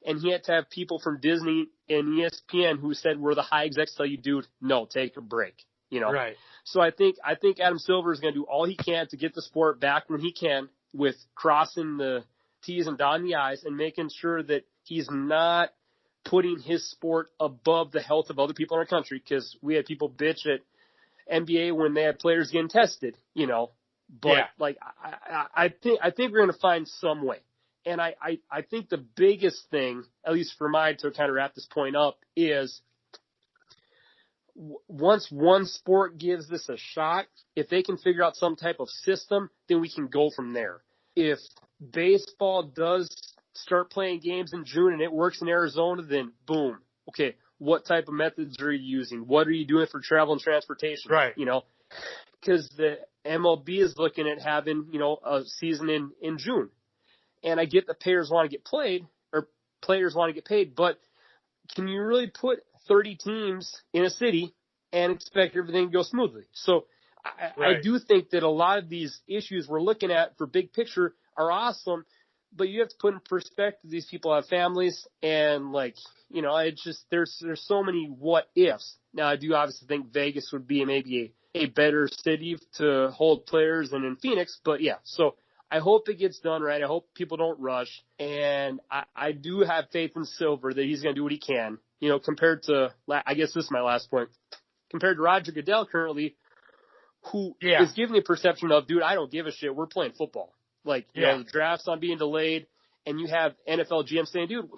And he had to have people from Disney and ESPN who said, we're the high execs tell you, dude, no, take a break. Right. So I think Adam Silver is going to do all he can to get the sport back when he can with crossing the T's and dotting the I's and making sure that he's not putting his sport above the health of other people in our country, because we had people bitch at NBA when they had players getting tested, But I think we're going to find some way. And I think the biggest thing, at least for mine to kind of wrap this point up, is once one sport gives this a shot, if they can figure out some type of system, then we can go from there. If baseball does start playing games in June and it works in Arizona, then boom. Okay, what type of methods are you using? What are you doing for travel and transportation? Right. Because the MLB is looking at having, a season in June. And I get that players want to get paid, but can you really put 30 teams in a city and expect everything to go smoothly? So I do think that a lot of these issues we're looking at for big picture are awesome, but you have to put in perspective these people have families and it's just there's so many what ifs. Now I do obviously think Vegas would be maybe a better city to hold players than in Phoenix, but yeah, so I hope it gets done right. I hope people don't rush, and I do have faith in Silver that he's going to do what he can. Compared to, I guess this is my last point, compared to Roger Goodell currently, who is giving the perception of, dude, I don't give a shit. We're playing football. The draft's on being delayed, and you have NFL GM saying, dude,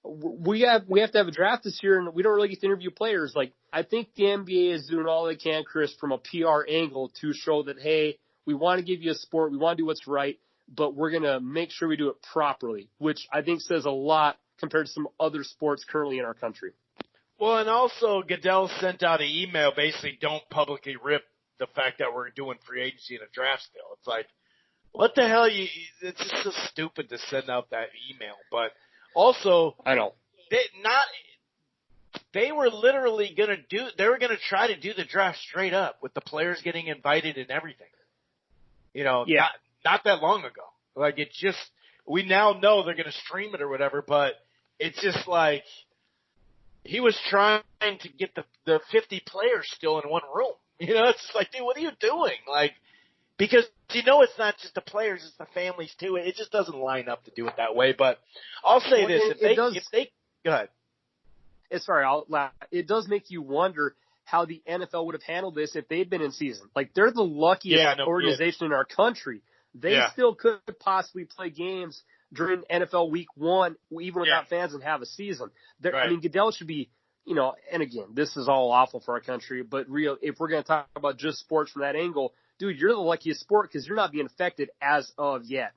we have to have a draft this year, and we don't really get to interview players. I think the NBA is doing all they can, Chris, from a PR angle to show that, hey, we want to give you a sport, we want to do what's right, but we're going to make sure we do it properly, which I think says a lot compared to some other sports currently in our country. Well, and also Goodell sent out an email basically don't publicly rip the fact that we're doing free agency and a draft still. It's like, what the hell? It's just so stupid to send out that email. But also, I know. They were literally going to try to do the draft straight up with the players getting invited and everything. Not that long ago. We now know they're going to stream it or whatever, but it's just he was trying to get the 50 players still in one room. It's just like, dude, what are you doing? Because it's not just the players, it's the families too. It just doesn't line up to do it that way. But I'll say this: if they go ahead. Sorry, it does make you wonder how the NFL would have handled this if they'd been in season. Like, they're the luckiest organization in our country. They still could possibly play games during NFL Week 1, even without fans, and have a season. I mean, Goodell should be, and again, this is all awful for our country, but if we're going to talk about just sports from that angle, dude, you're the luckiest sport because you're not being affected as of yet.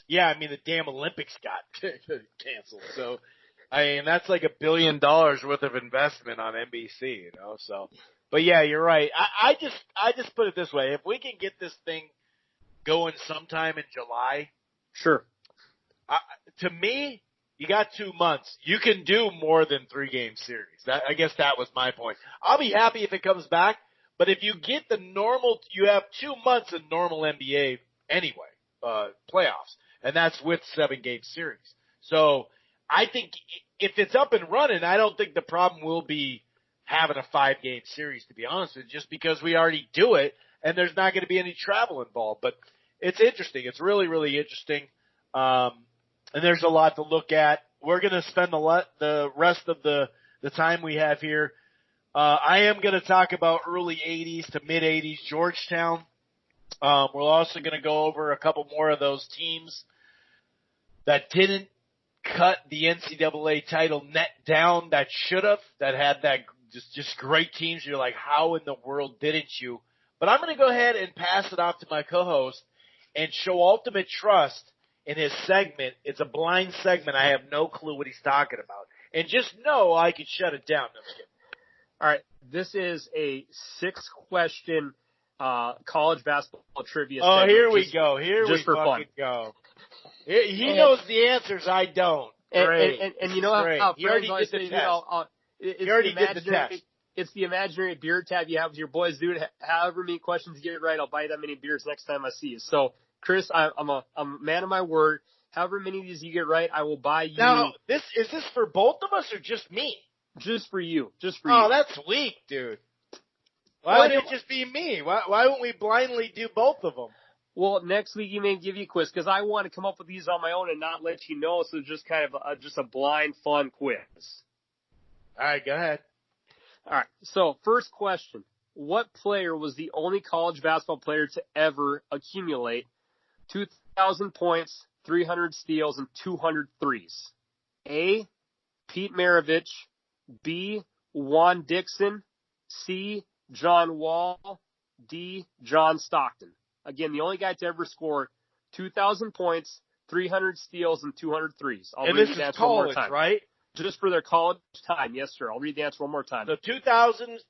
Yeah, I mean, the damn Olympics got canceled. So, I mean, that's like $1 billion worth of investment on NBC, so. But yeah, you're right. I just put it this way. If we can get this thing going sometime in July. Sure. To me, you got 2 months. You can do more than 3-game series. I guess that was my point. I'll be happy if it comes back, but if you get you have 2 months of normal NBA anyway, playoffs, and that's with 7-game series. So I think if it's up and running, I don't think the problem will be having a 5-game series, to be honest with you, just because we already do it and there's not going to be any travel involved. But it's interesting. It's really, really interesting. And there's a lot to look at. We're going to spend the rest of the time we have here. I am going to talk about early 80s to mid 80s Georgetown. We're also going to go over a couple more of those teams that didn't cut the NCAA title net down that should have, that had that just great teams. You're like, how in the world didn't you? But I'm going to go ahead and pass it off to my co-host and show ultimate trust in his segment. It's a blind segment. I have no clue what he's talking about. And just know I can shut it down. No, I'm kidding. All right. This is a 6-question college basketball trivia segment. Oh, here we go. Here we fucking go. He knows the answers. I don't. And you know how he already did the test. He already did the test. It's the imaginary beer tab you have with your boys, dude. However many questions you get right, I'll buy you that many beers next time I see you. So, Chris, I'm a man of my word. However many of these you get right, I will buy you. Now, is this for both of us or just me? Just for you. Oh, that's weak, dude. Why would it just be me? Why wouldn't we blindly do both of them? Well, next week you may give you a quiz because I want to come up with these on my own and not let you know. So just kind of just a blind fun quiz. All right, go ahead. All right. So first question: what player was the only college basketball player to ever accumulate 2,000 points, 300 steals, and 200 threes? A. Pete Maravich. B. Juan Dixon. C. John Wall. D. John Stockton. Again, the only guy to ever score 2,000 points, 300 steals, and 200 threes. I'll read the answer one more time. Right? Just for their college time. Yes, sir. I'll read the answer one more time. So 2,000.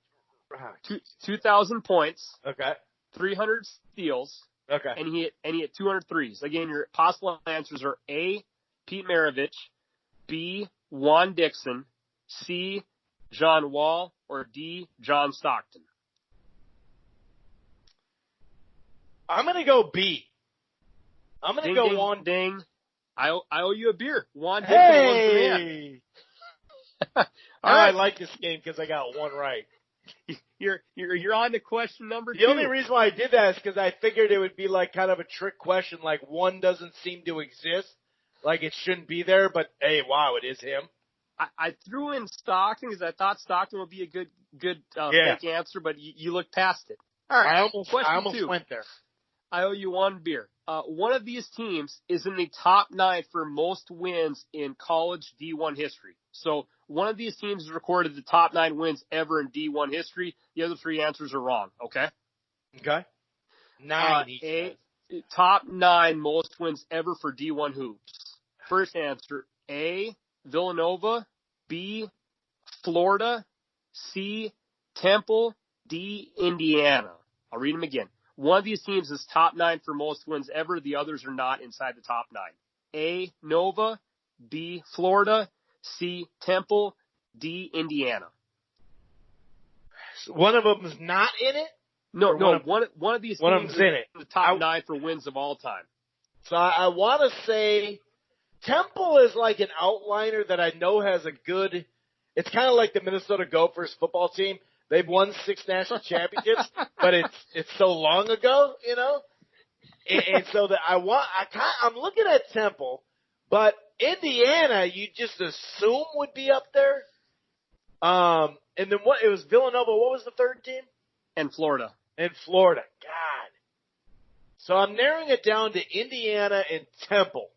2,000 points. Okay. 300 steals. Okay. And he hit 200 threes. Again, your possible answers are A. Pete Maravich. B. Juan Dixon. C. John Wall. Or D. John Stockton. I'm going to go B. I'm going to go ding, one. Ding. I owe you a beer. Juan Dixon won for me. I like this game because I got one right. You're on to question number 2. The only reason why I did that is because I figured it would be like kind of a trick question, like one doesn't seem to exist, like it shouldn't be there, but hey, wow, it is him. I threw in Stockton because I thought Stockton would be a good fake answer, but you looked past it. All right, I almost went there. I owe you one beer. One of these teams is in the top 9 for most wins in college D1 history. So one of these teams has recorded the top 9 wins ever in D1 history. The other 3 answers are wrong. Okay. Okay. 9. Top 9 most wins ever for D1 hoops. First answer: A. Villanova. B. Florida. C. Temple. D. Indiana. I'll read them again. One of these teams is top 9 for most wins ever. The others are not inside the top 9. A. Nova. B. Florida. C. Temple. D. Indiana. So one of them is not in it? No. One of these teams is in it. The top 9 for wins of all time. So I want to say Temple is like an outliner that I know has a good – it's kind of like the Minnesota Gophers football team. They've won 6 national championships, but it's so long ago, you know. And so that I'm looking at Temple, but Indiana you just assume would be up there. And And then what? It was Villanova. What was the third team? And Florida. And Florida. God. So I'm narrowing it down to Indiana and Temple.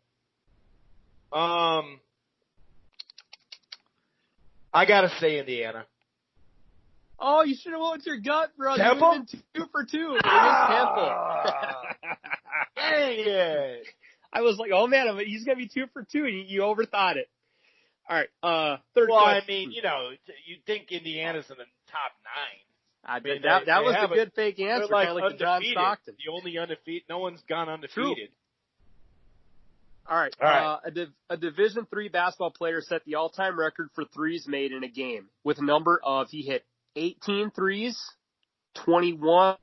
I gotta say Indiana. Oh, you should have went with your gut, bro. Temple? You would have been 2 for 2. It is Temple. Dang it. I was like, oh man, he's gonna be 2 for 2, and you overthought it. All right, third Well, question. I mean, you'd think Indiana's in the top 9. That was a good fake answer, like kind of like the John Stockton. The only undefeated. No one's gone undefeated. True. All right. A Division III basketball player set the all-time record for threes made in a game with a number of, he hit 18 threes, 21,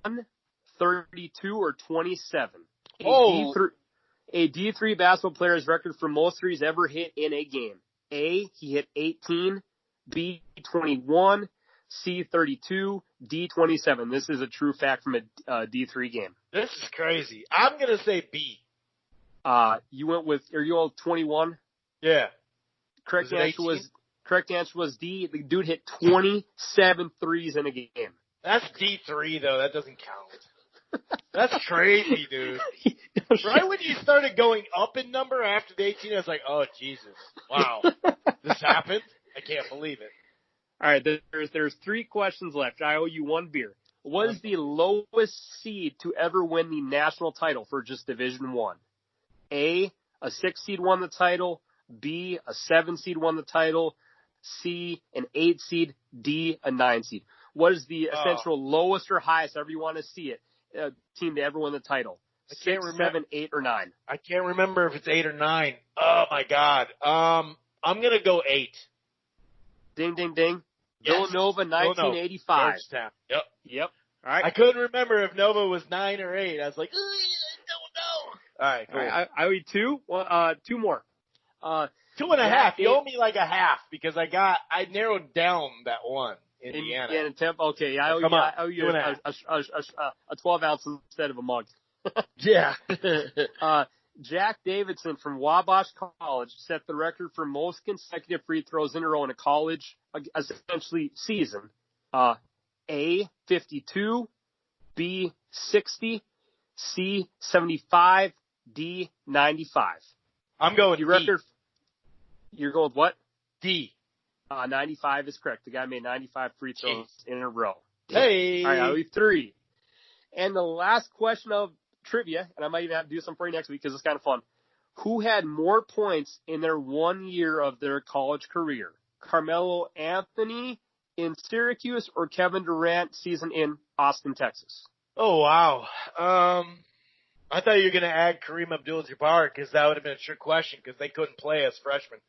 32, or 27. A D3 basketball player's record for most threes ever hit in a game. A, he hit 18, B, 21, C, 32, D, 27. This is a true fact from a D3 game. This is crazy. I'm going to say B. You went with, are you all 21? Yeah. Correct answer was D. The dude hit 27 threes in a game. That's D3 though. That doesn't count. That's crazy, dude. Right when you started going up in number after the 18, I was like, oh, Jesus. Wow. This happened? I can't believe it. All right, there's 3 questions left. I owe you 1 beer. What is the lowest seed to ever win the national title for just Division I? A 6 seed won the title. B, a 7 seed won the title. C, an 8 seed. D, a 9 seed. What is the essential lowest or highest, however you want to see it, team to ever win the title? 6, 7, 8, or 9? I can't remember if it's 8 or 9. Oh, my God. I'm going to go 8. Ding, ding, ding. Yes. Villanova, 1985. Georgetown. Yep. All right. I couldn't remember if Nova was 9 or 8. I was like, I don't know. All right, cool. All right, I owe you 2. Well, 2 more. 2.5. You owe me like a half because I narrowed down that one. Indiana. In Temple. Okay, I owe you a 12 ounce instead of a mug. Yeah. Jack Davidson from Wabash College set the record for most consecutive free throws in a row in a college, essentially season. A, 52, B, 60, C, 75, D, 95. I'm going D. Record. You're going with what? D. 95 is correct. The guy made 95 free throws in a row. Hey. All right, I owe you 3. And the last question of trivia, and I might even have to do some for you next week because it's kind of fun. Who had more points in their 1 year of their college career? Carmelo Anthony in Syracuse or Kevin Durant season in Austin, Texas? Oh, wow. I thought you were going to add Kareem Abdul-Jabbar because that would have been a trick question because they couldn't play as freshmen.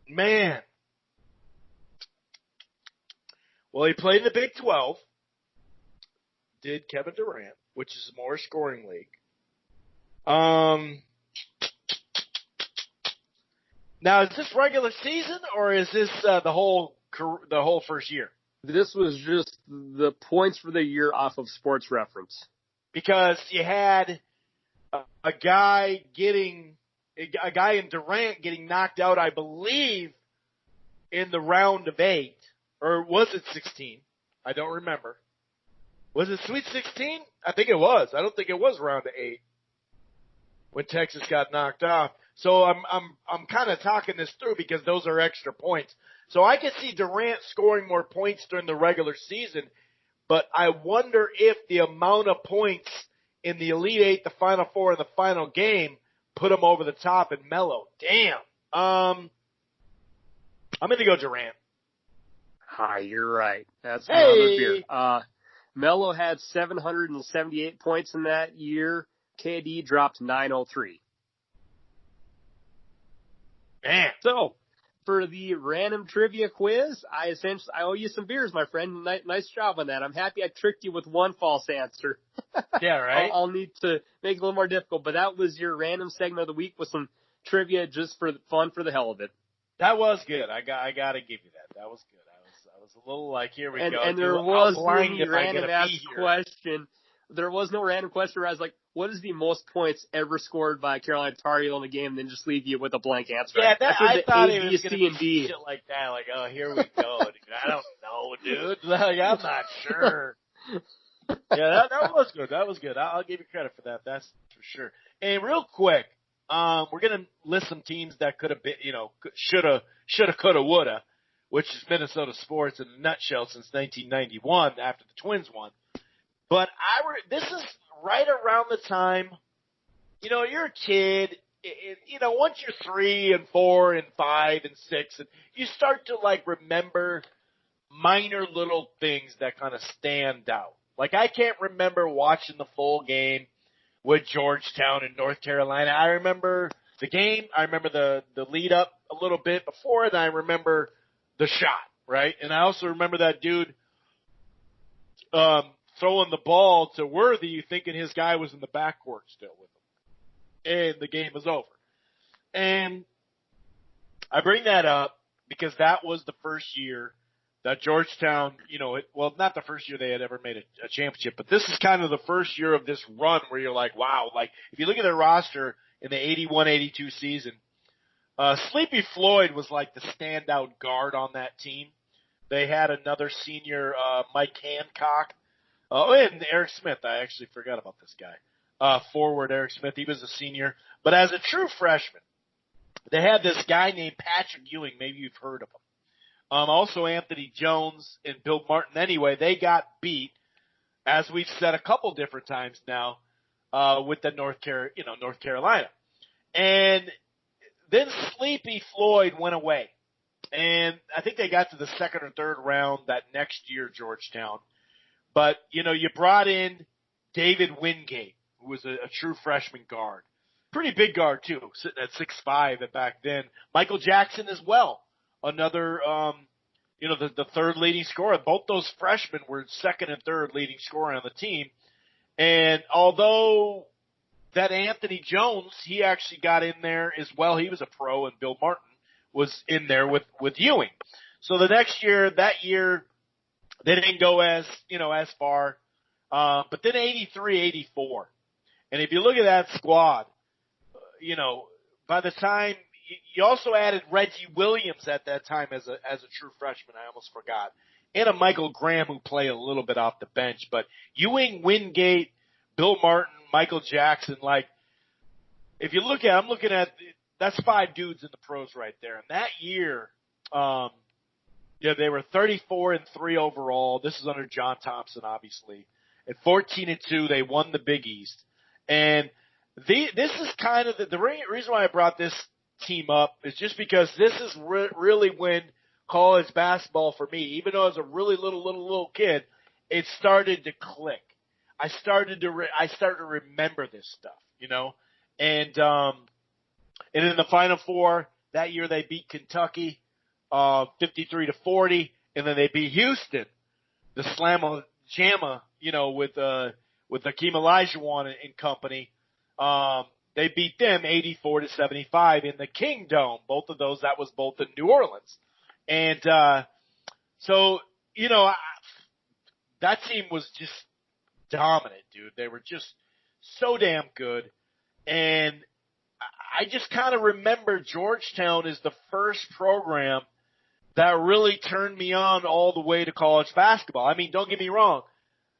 Man. Well, he played in the Big 12. Did Kevin Durant, which is a more scoring league. Now, is this regular season or is this the whole first year? This was just the points for the year off of Sports Reference. Because you had a guy in Durant getting knocked out, I believe, in the round of 8. Or was it 16? I don't remember. Was it Sweet 16? I think it was. I don't think it was round of 8 when Texas got knocked off. So I'm kind of talking this through because those are extra points. So I can see Durant scoring more points during the regular season, but I wonder if the amount of points in the Elite 8, the Final 4, and the final game put him over the top and Melo. Damn. I'm going to go Durant. Hi, you're right. That's another beer. Melo had 778 points in that year. KD dropped 903. Man. So, for the random trivia quiz, I owe you some beers, my friend. Nice job on that. I'm happy I tricked you with one false answer. Yeah, right? I'll need to make it a little more difficult, but that was your random segment of the week with some trivia just for fun for the hell of it. That was good. I got to give you that. That was good. I was a little like, here we go. And there was one random asked question. there was no random question where I was like, what is the most points ever scored by a Carolina Tar Heel in a game, and then just leave you with a blank answer? Yeah, I thought it was going to be shit like that. Like, oh, here we go. Dude. I don't know, dude. Like, I'm not sure. Yeah, that was good. That was good. I'll give you credit for that. That's for sure. And real quick, we're going to list some teams that could have been, shoulda, coulda, woulda, which is Minnesota sports in a nutshell since 1991 after the Twins won. But this is right around the time, you're a kid, once you're 3 and 4 and 5 and 6, and you start to remember minor little things that kind of stand out. Like, I can't remember watching the full game with Georgetown and North Carolina. I remember the game. I remember the lead up a little bit before, and I remember the shot, right? And I also remember that dude throwing the ball to Worthy, thinking his guy was in the backcourt still with him. And the game was over. And I bring that up because that was the first year that Georgetown, not the first year they had ever made a championship, but this is kind of the first year of this run where you're like, wow, like if you look at their roster in the 81-82 season, Sleepy Floyd was like the standout guard on that team. They had another senior, Mike Hancock. And Eric Smith. I actually forgot about this guy. Forward Eric Smith. He was a senior. But as a true freshman, they had this guy named Patrick Ewing. Maybe you've heard of him. Also Anthony Jones and Bill Martin. Anyway, they got beat, as we've said a couple different times now, with the North Carolina. And then Sleepy Floyd went away. And I think they got to the second or third round that next year, Georgetown. But, you brought in David Wingate, who was a true freshman guard. Pretty big guard, too, sitting at 6'5" back then. Michael Jackson as well. Another, the third leading scorer. Both those freshmen were second and third leading scorer on the team. And although that Anthony Jones, he actually got in there as well. He was a pro, and Bill Martin was in there with Ewing. So the next year, they didn't go as far. But then 83-84. And if you look at that squad, by the time you also added Reggie Williams at that time as a true freshman, I almost forgot. And a Michael Graham who played a little bit off the bench. But Ewing, Wingate, Bill Martin, Michael Jackson, if you look at, I'm looking at, that's 5 dudes in the pros right there. And that year, they were 34-3 overall. This is under John Thompson, obviously. At 14-2, they won the Big East. And this is kind of the reason why I brought this team up is just because this is really when college basketball for me, even though I was a really little kid, it started to click. I started to remember this stuff, And in the Final Four that year, they beat Kentucky 53-40, and then they beat Houston, the Slamma Jamma, with Hakeem Olajuwon and company. They beat them 84-75 in the King Dome. Both of those, that was both in New Orleans. And so, that team was just dominant, dude. They were just so damn good. And I just kind of remember Georgetown is the first program that really turned me on all the way to college basketball. I mean, don't get me wrong.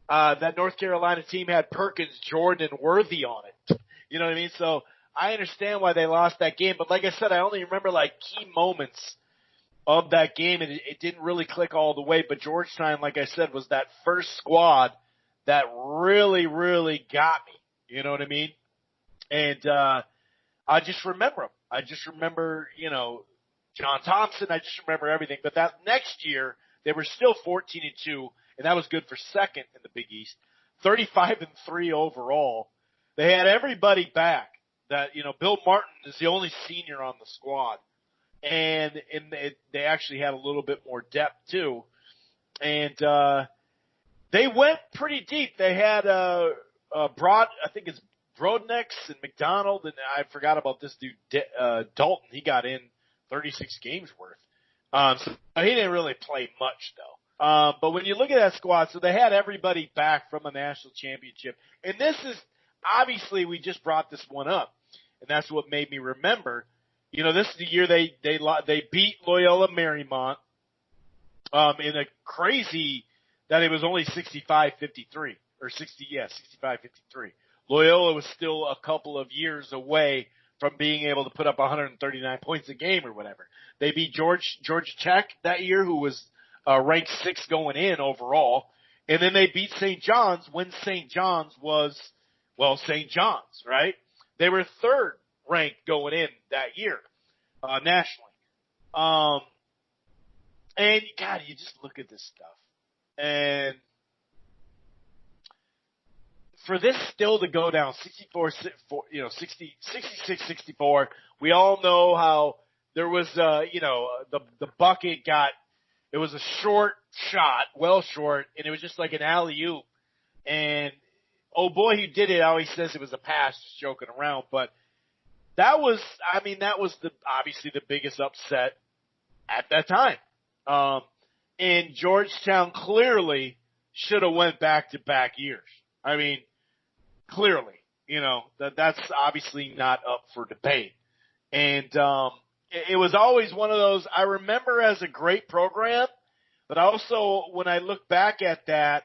That North Carolina team had Perkins, Jordan, and Worthy on it. You know what I mean? So I understand why they lost that game. But like I said, I only remember key moments of that game, and it didn't really click all the way. But Georgetown, like I said, was that first squad that really, really got me. You know what I mean? And I just remember them. I just remember, John Thompson. I just remember everything. But that next year, they were still 14-2, and that was good for second in the Big East. 35-3 overall. They had everybody back. That Bill Martin is the only senior on the squad, and they actually had a little bit more depth too. And they went pretty deep. They had I think it's Brodniks and McDonald, and I forgot about this dude Dalton. He got in 36 games worth. So he didn't really play much though. But when you look at that squad, so they had everybody back from a national championship. And this is, obviously, we just brought this one up. And that's what made me remember. This is the year they beat Loyola Marymount in a crazy that it was only 65-53 or 65-53. Loyola was still a couple of years away from being able to put up 139 points a game or whatever. They beat Georgia Tech that year, who was ranked 6th going in overall. And then they beat St. John's when St. John's was, St. John's, right? They were 3rd ranked going in that year, nationally. And God, you just look at this stuff. And for this still to go down 66-64, we all know how there was, the bucket it was a short shot, well short, and it was just like an alley-oop. And, oh boy, who did it always says it was a pass, just joking around. But that was obviously the biggest upset at that time. And Georgetown clearly should have went back-to-back years. I mean, clearly, that's obviously not up for debate. And, it was always one of those I remember as a great program, but also when I look back at that,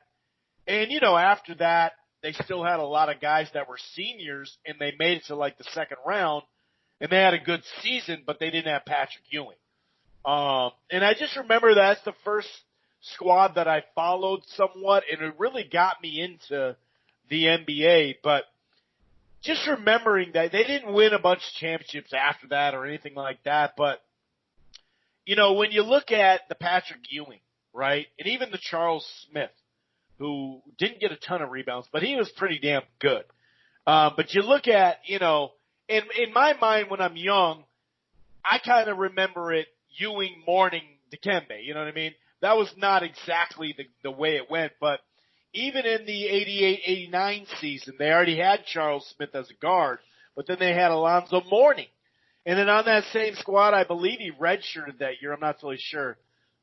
and after that, they still had a lot of guys that were seniors and they made it to like the second round and they had a good season, but they didn't have Patrick Ewing. And I just remember that's the first squad that I followed somewhat, and it really got me into the NBA, but just remembering that they didn't win a bunch of championships after that or anything like that. But, when you look at the Patrick Ewing, right, and even the Charles Smith, who didn't get a ton of rebounds, but he was pretty damn good. But you look at, in my mind when I'm young, I kind of remember it Ewing morning Dikembe, you know what I mean? That was not exactly the way it went, but even in the 88-89 season, they already had Charles Smith as a guard, but then they had Alonzo Mourning. And then on that same squad, I believe he redshirted that year. I'm not totally sure.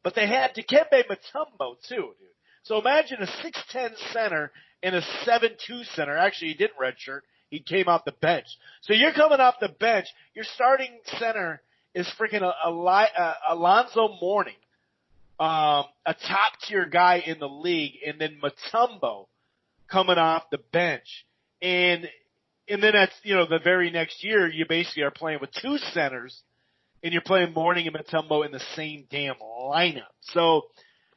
But they had Dikembe Mutombo, too, dude. So imagine a 6'10 center and a 7'2 center. Actually, he didn't redshirt. He came off the bench. So you're coming off the bench. Your starting center is freaking Alonzo Mourning. A top-tier guy in the league, and then Mutombo coming off the bench. And then that's, the very next year, you basically are playing with 2 centers, and you're playing Mourning and Mutombo in the same damn lineup. So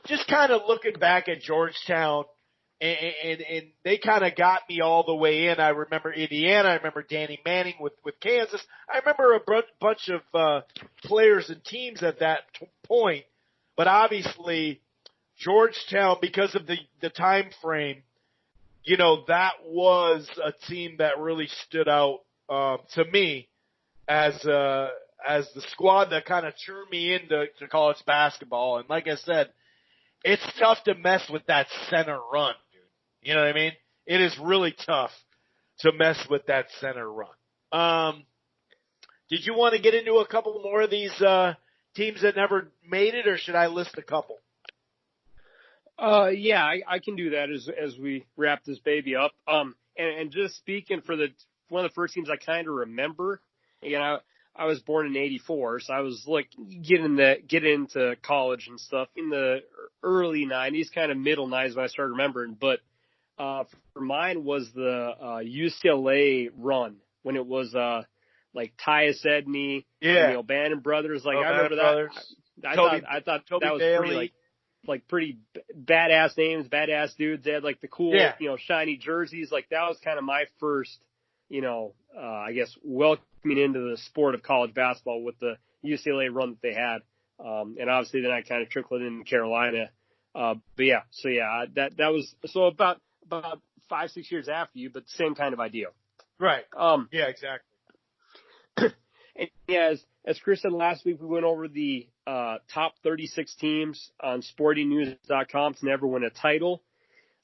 just kind of looking back at Georgetown, and they kind of got me all the way in. I remember Indiana. I remember Danny Manning with Kansas. I remember a bunch of players and teams at that point. But obviously, Georgetown, because of the time frame, that was a team that really stood out to me as the squad that kind of turned me into college basketball. And like I said, it's tough to mess with that center run, dude. You know what I mean? It is really tough to mess with that center run. Did you want to get into a couple more of these teams that never made it, or should I list a couple? Yeah, I can do that as we wrap this baby up. And just speaking for one of the first teams I kind of remember, I was born in '84, so I was like getting into college and stuff in the early '90s, kind of middle '90s when I started remembering. But for mine was the UCLA run when it was like Tyus Edney, and the O'Bannon brothers. Like I remember that. I thought Toby that was Bailey. pretty badass names, badass dudes. They had like the cool, shiny jerseys. Like that was kind of my first, I guess welcoming into the sport of college basketball with the UCLA run that they had. And obviously then I kind of trickled into Carolina. That was so about 5-6 years after you, but same kind of idea. Right. Yeah, exactly. And yeah, as Chris said last week, we went over the top 36 teams on sportingnews.com to never win a title.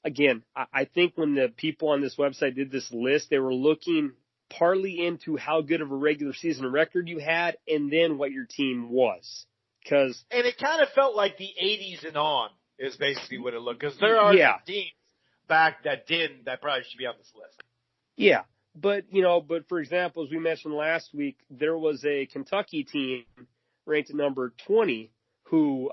Again, I think when the people on this website did this list, they were looking partly into how good of a regular season record you had and then what your team was. And it kind of felt like the 80s and on is basically what it looked. Because there are some teams back that probably should be on this list. Yeah. But for example, as we mentioned last week, there was a Kentucky team ranked at number 20 who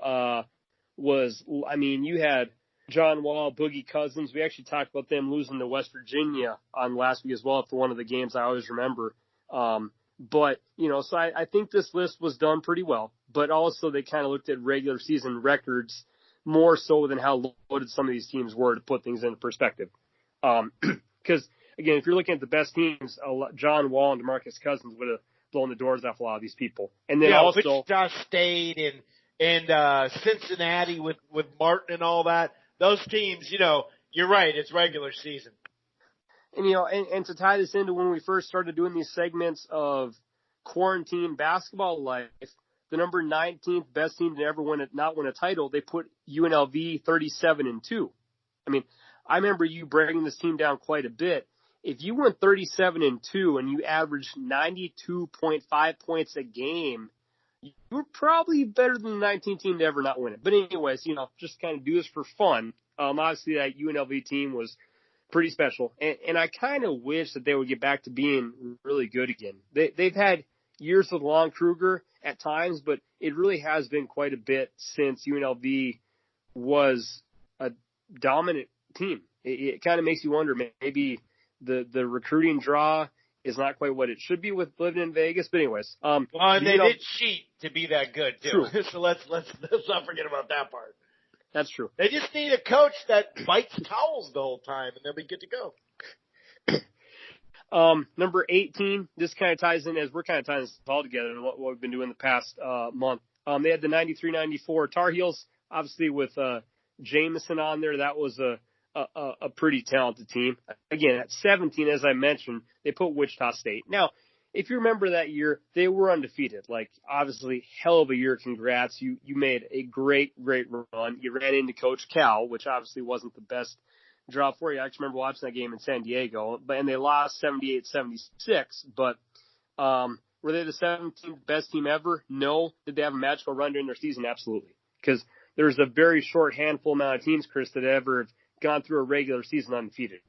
you had John Wall, Boogie Cousins. We actually talked about them losing to West Virginia on last week as well for one of the games I always remember. So I think this list was done pretty well, but also they kind of looked at regular season records more so than how loaded some of these teams were to put things into perspective. Because, again, if you're looking at the best teams, John Wall and DeMarcus Cousins would have blown the doors off a lot of these people. And then also Wichita State and Cincinnati with Martin and all that. Those teams, you're right. It's regular season. And to tie this into when we first started doing these segments of quarantine basketball life, the number 19th best team to ever not win a title, they put UNLV 37-2. I mean, I remember you breaking this team down quite a bit. If you went 37-2 and you averaged 92.5 points a game, you were probably better than the 19th team to ever not win it. But anyways, just kind of do this for fun. Obviously that UNLV team was pretty special. And I kind of wish that they would get back to being really good again. They've had years with Lon Kruger at times, but it really has been quite a bit since UNLV was a dominant team. It kind of makes you wonder, maybe the recruiting draw is not quite what it should be with living in Vegas. But anyways, and they did cheat to be that good too. So let's not forget about that part. That's true. They just need a coach that bites towels the whole time, and they'll be good to go. Number 18, this kind of ties in as we're kind of tying this all together and what we've been doing the past month. They had the 93-94 Tar Heels, obviously with Jameson on there. That was a pretty talented team. Again, at 17, as I mentioned, they put Wichita State. Now, if you remember that year, they were undefeated. Like, obviously, hell of a year. Congrats. You made a great run. You ran into Coach Cal, which obviously wasn't the best draw for you. I actually remember watching that game in San Diego, and they lost 78-76. But were they the 17th best team ever? No. Did they have a magical run during their season? Absolutely. Because there's a very short handful amount of teams, Chris, that ever have gone through a regular season undefeated.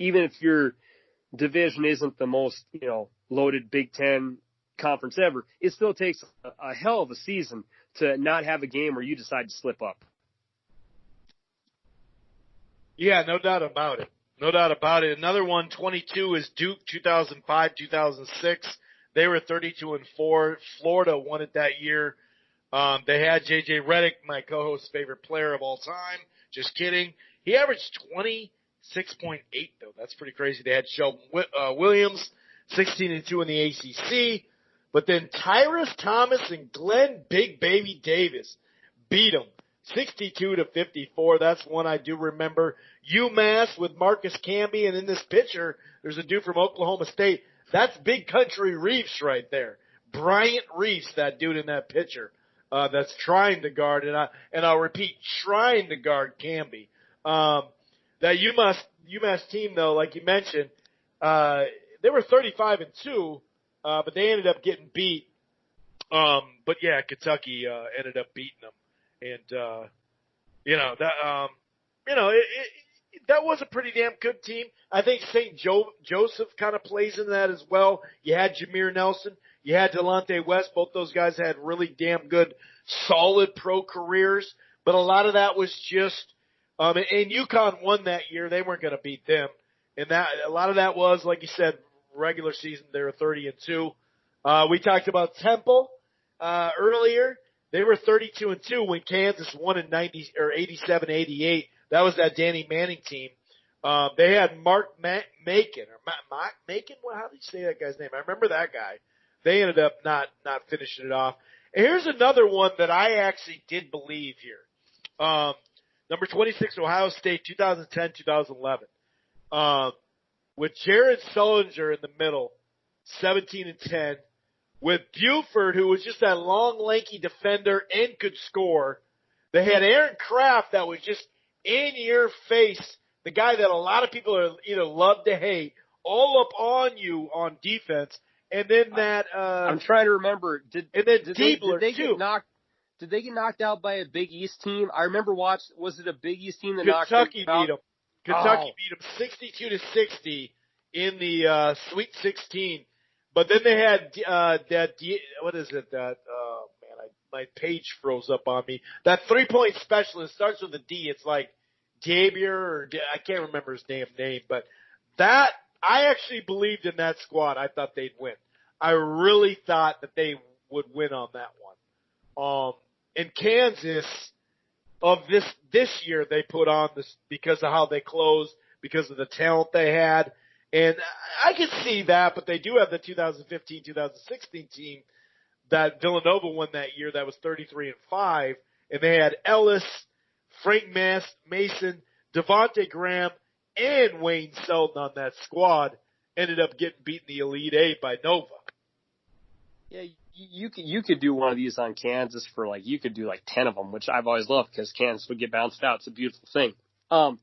Even if your division isn't the most, loaded Big Ten conference ever, it still takes a hell of a season to not have a game where you decide to slip up. Yeah, no doubt about it. Another one, 22, is Duke, 2005-2006. They were 32-4. Florida won it that year. They had J.J. Redick, my co-host's favorite player of all time. Just kidding. He averaged 26.8, though. That's pretty crazy. They had Sheldon Williams, 16-2 in the ACC. But then Tyrus Thomas and Glenn Big Baby Davis beat them 62-54. That's one I do remember. UMass with Marcus Camby, and in this picture, there's a dude from Oklahoma State. That's Big Country Reefs right there. Bryant Reefs, that dude in that picture, that's trying to guard, and I'll repeat, trying to guard Camby. That UMass team, though, like you mentioned, they were 35-2, but they ended up getting beat. But yeah, Kentucky ended up beating them, and that was a pretty damn good team. I think St. Joseph kind of plays in that as well. You had Jameer Nelson, you had Delonte West. Both those guys had really damn good, solid pro careers. But a lot of that was just, and UConn won that year. They weren't going to beat them, and a lot of that was, like you said, regular season. They were 30-2. We talked about Temple earlier. They were 32-2 when Kansas won in 87-88. That was that Danny Manning team. They had Mark Macon. Well, how do you say that guy's name? I remember that guy. They ended up not finishing it off. And here's another one that I actually did believe here. Number 26, Ohio State, 2010-2011. With Jared Sullinger in the middle, 17-10. With Buford, who was just that long, lanky defender and could score. They had Aaron Kraft that was just in your face, the guy that a lot of people are either love to hate, all up on you on defense. And then that I'm trying to remember. Did they get Did they get knocked out by a Big East team? I remember was it a Big East team that knocked them out? Kentucky beat them. Kentucky beat them 62-60 in the Sweet 16. But then they had what is it? My page froze up on me. That 3-point specialist starts with a D. It's like Gabriel, or I can't remember his damn name, but that I actually believed in that squad. I thought they'd win. I really thought that they would win on that one. In Kansas of this year, they put on this because of how they closed, because of the talent they had, and I can see that. But they do have the 2015-2016 team that Villanova won that year. That was 33-5, and they had Ellis, Frank Mason, Devontae Graham, and Wayne Selden on that squad. Ended up getting beaten the Elite Eight by Nova. Yeah, you could do one of these on Kansas for you could do 10 of them, which I've always loved because Kansas would get bounced out. It's a beautiful thing. I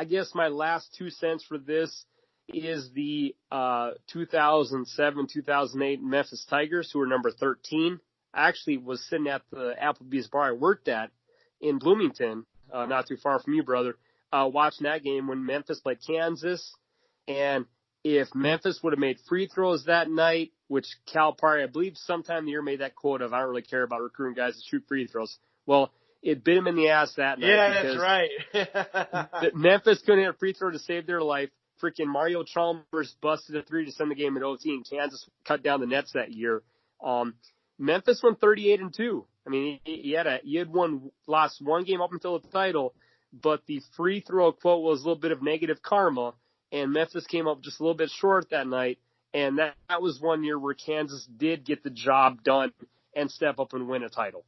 guess my last 2 cents for this is the 2007-2008 Memphis Tigers, who were number 13. I actually was sitting at the Applebee's bar I worked at in Bloomington, not too far from you, brother, watching that game when Memphis played Kansas. And if Memphis would have made free throws that night, which Calipari, I believe, sometime in the year made that quote of, I don't really care about recruiting guys to shoot free throws. Well, it bit him in the ass that night. Yeah, that's right. Memphis couldn't hit a free throw to save their life. Freaking Mario Chalmers busted a 3 to send the game in OT, and Kansas cut down the nets that year. Memphis won 38-2. I mean, he had lost one game up until the title, but the free throw quote was a little bit of negative karma, and Memphis came up just a little bit short that night. And that was one year where Kansas did get the job done and step up and win a title.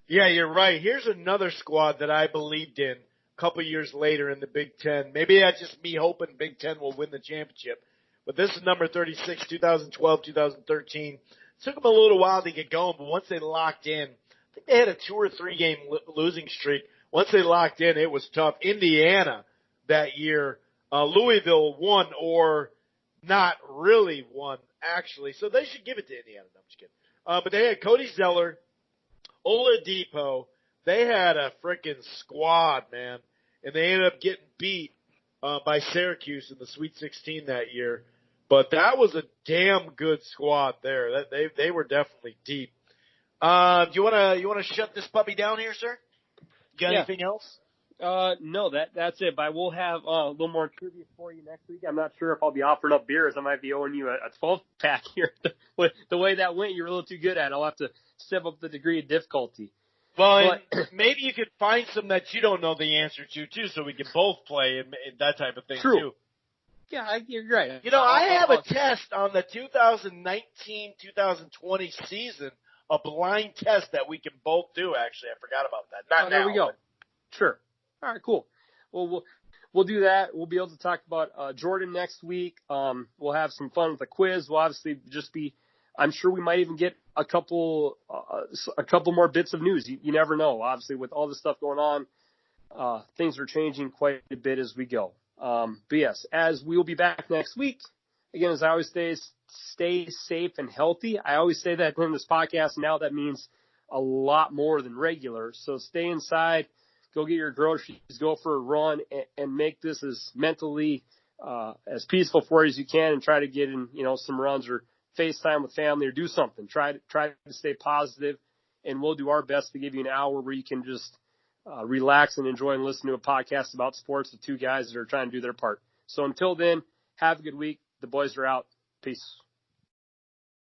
Yeah, you're right. Here's another squad that I believed in a couple years later in the Big Ten. Maybe that's just me hoping Big Ten will win the championship. But this is number 36, 2012, 2013. It took them a little while to get going, but once they locked in, I think they had a 2 or 3 game losing streak. Once they locked in, it was tough. Indiana that year, Louisville won, or not really won, actually. So they should give it to Indiana. No, I'm just kidding. But they had Cody Zeller, Oladipo. They had a freaking squad, man. And they ended up getting beat by Syracuse in the Sweet 16 that year. But that was a damn good squad there. They were definitely deep. Do you wanna shut this puppy down here, sir? You got anything else? No, that's it. But we'll have a little more trivia for you next week. I'm not sure if I'll be offering up beers. I might be owing you a 12-pack here. The way that went, you're a little too good at it. I'll have to step up the degree of difficulty. Well, maybe you could find some that you don't know the answer to, too, so we can both play and that type of thing, True. Too. Yeah, you're right. I have a test on the 2019-2020 season, a blind test that we can both do, actually. I forgot about that. Not now. There we go. Sure. All right, cool. Well, we'll do that. We'll be able to talk about Jordan next week. We'll have some fun with the quiz. We'll obviously just be – I'm sure we might even get a couple more bits of news. You never know. Obviously, with all this stuff going on, things are changing quite a bit as we go. But yes, as we will be back next week, again, as I always say, stay safe and healthy. I always say that in this podcast. Now that means a lot more than regular. So stay inside, go get your groceries, go for a run, and make this as mentally as peaceful for you as you can, and try to get in, some runs or FaceTime with family or do something. Try to stay positive, and we'll do our best to give you an hour where you can just relax and enjoy and listen to a podcast about sports with two guys that are trying to do their part. So until then, have a good week. The boys are out. Peace.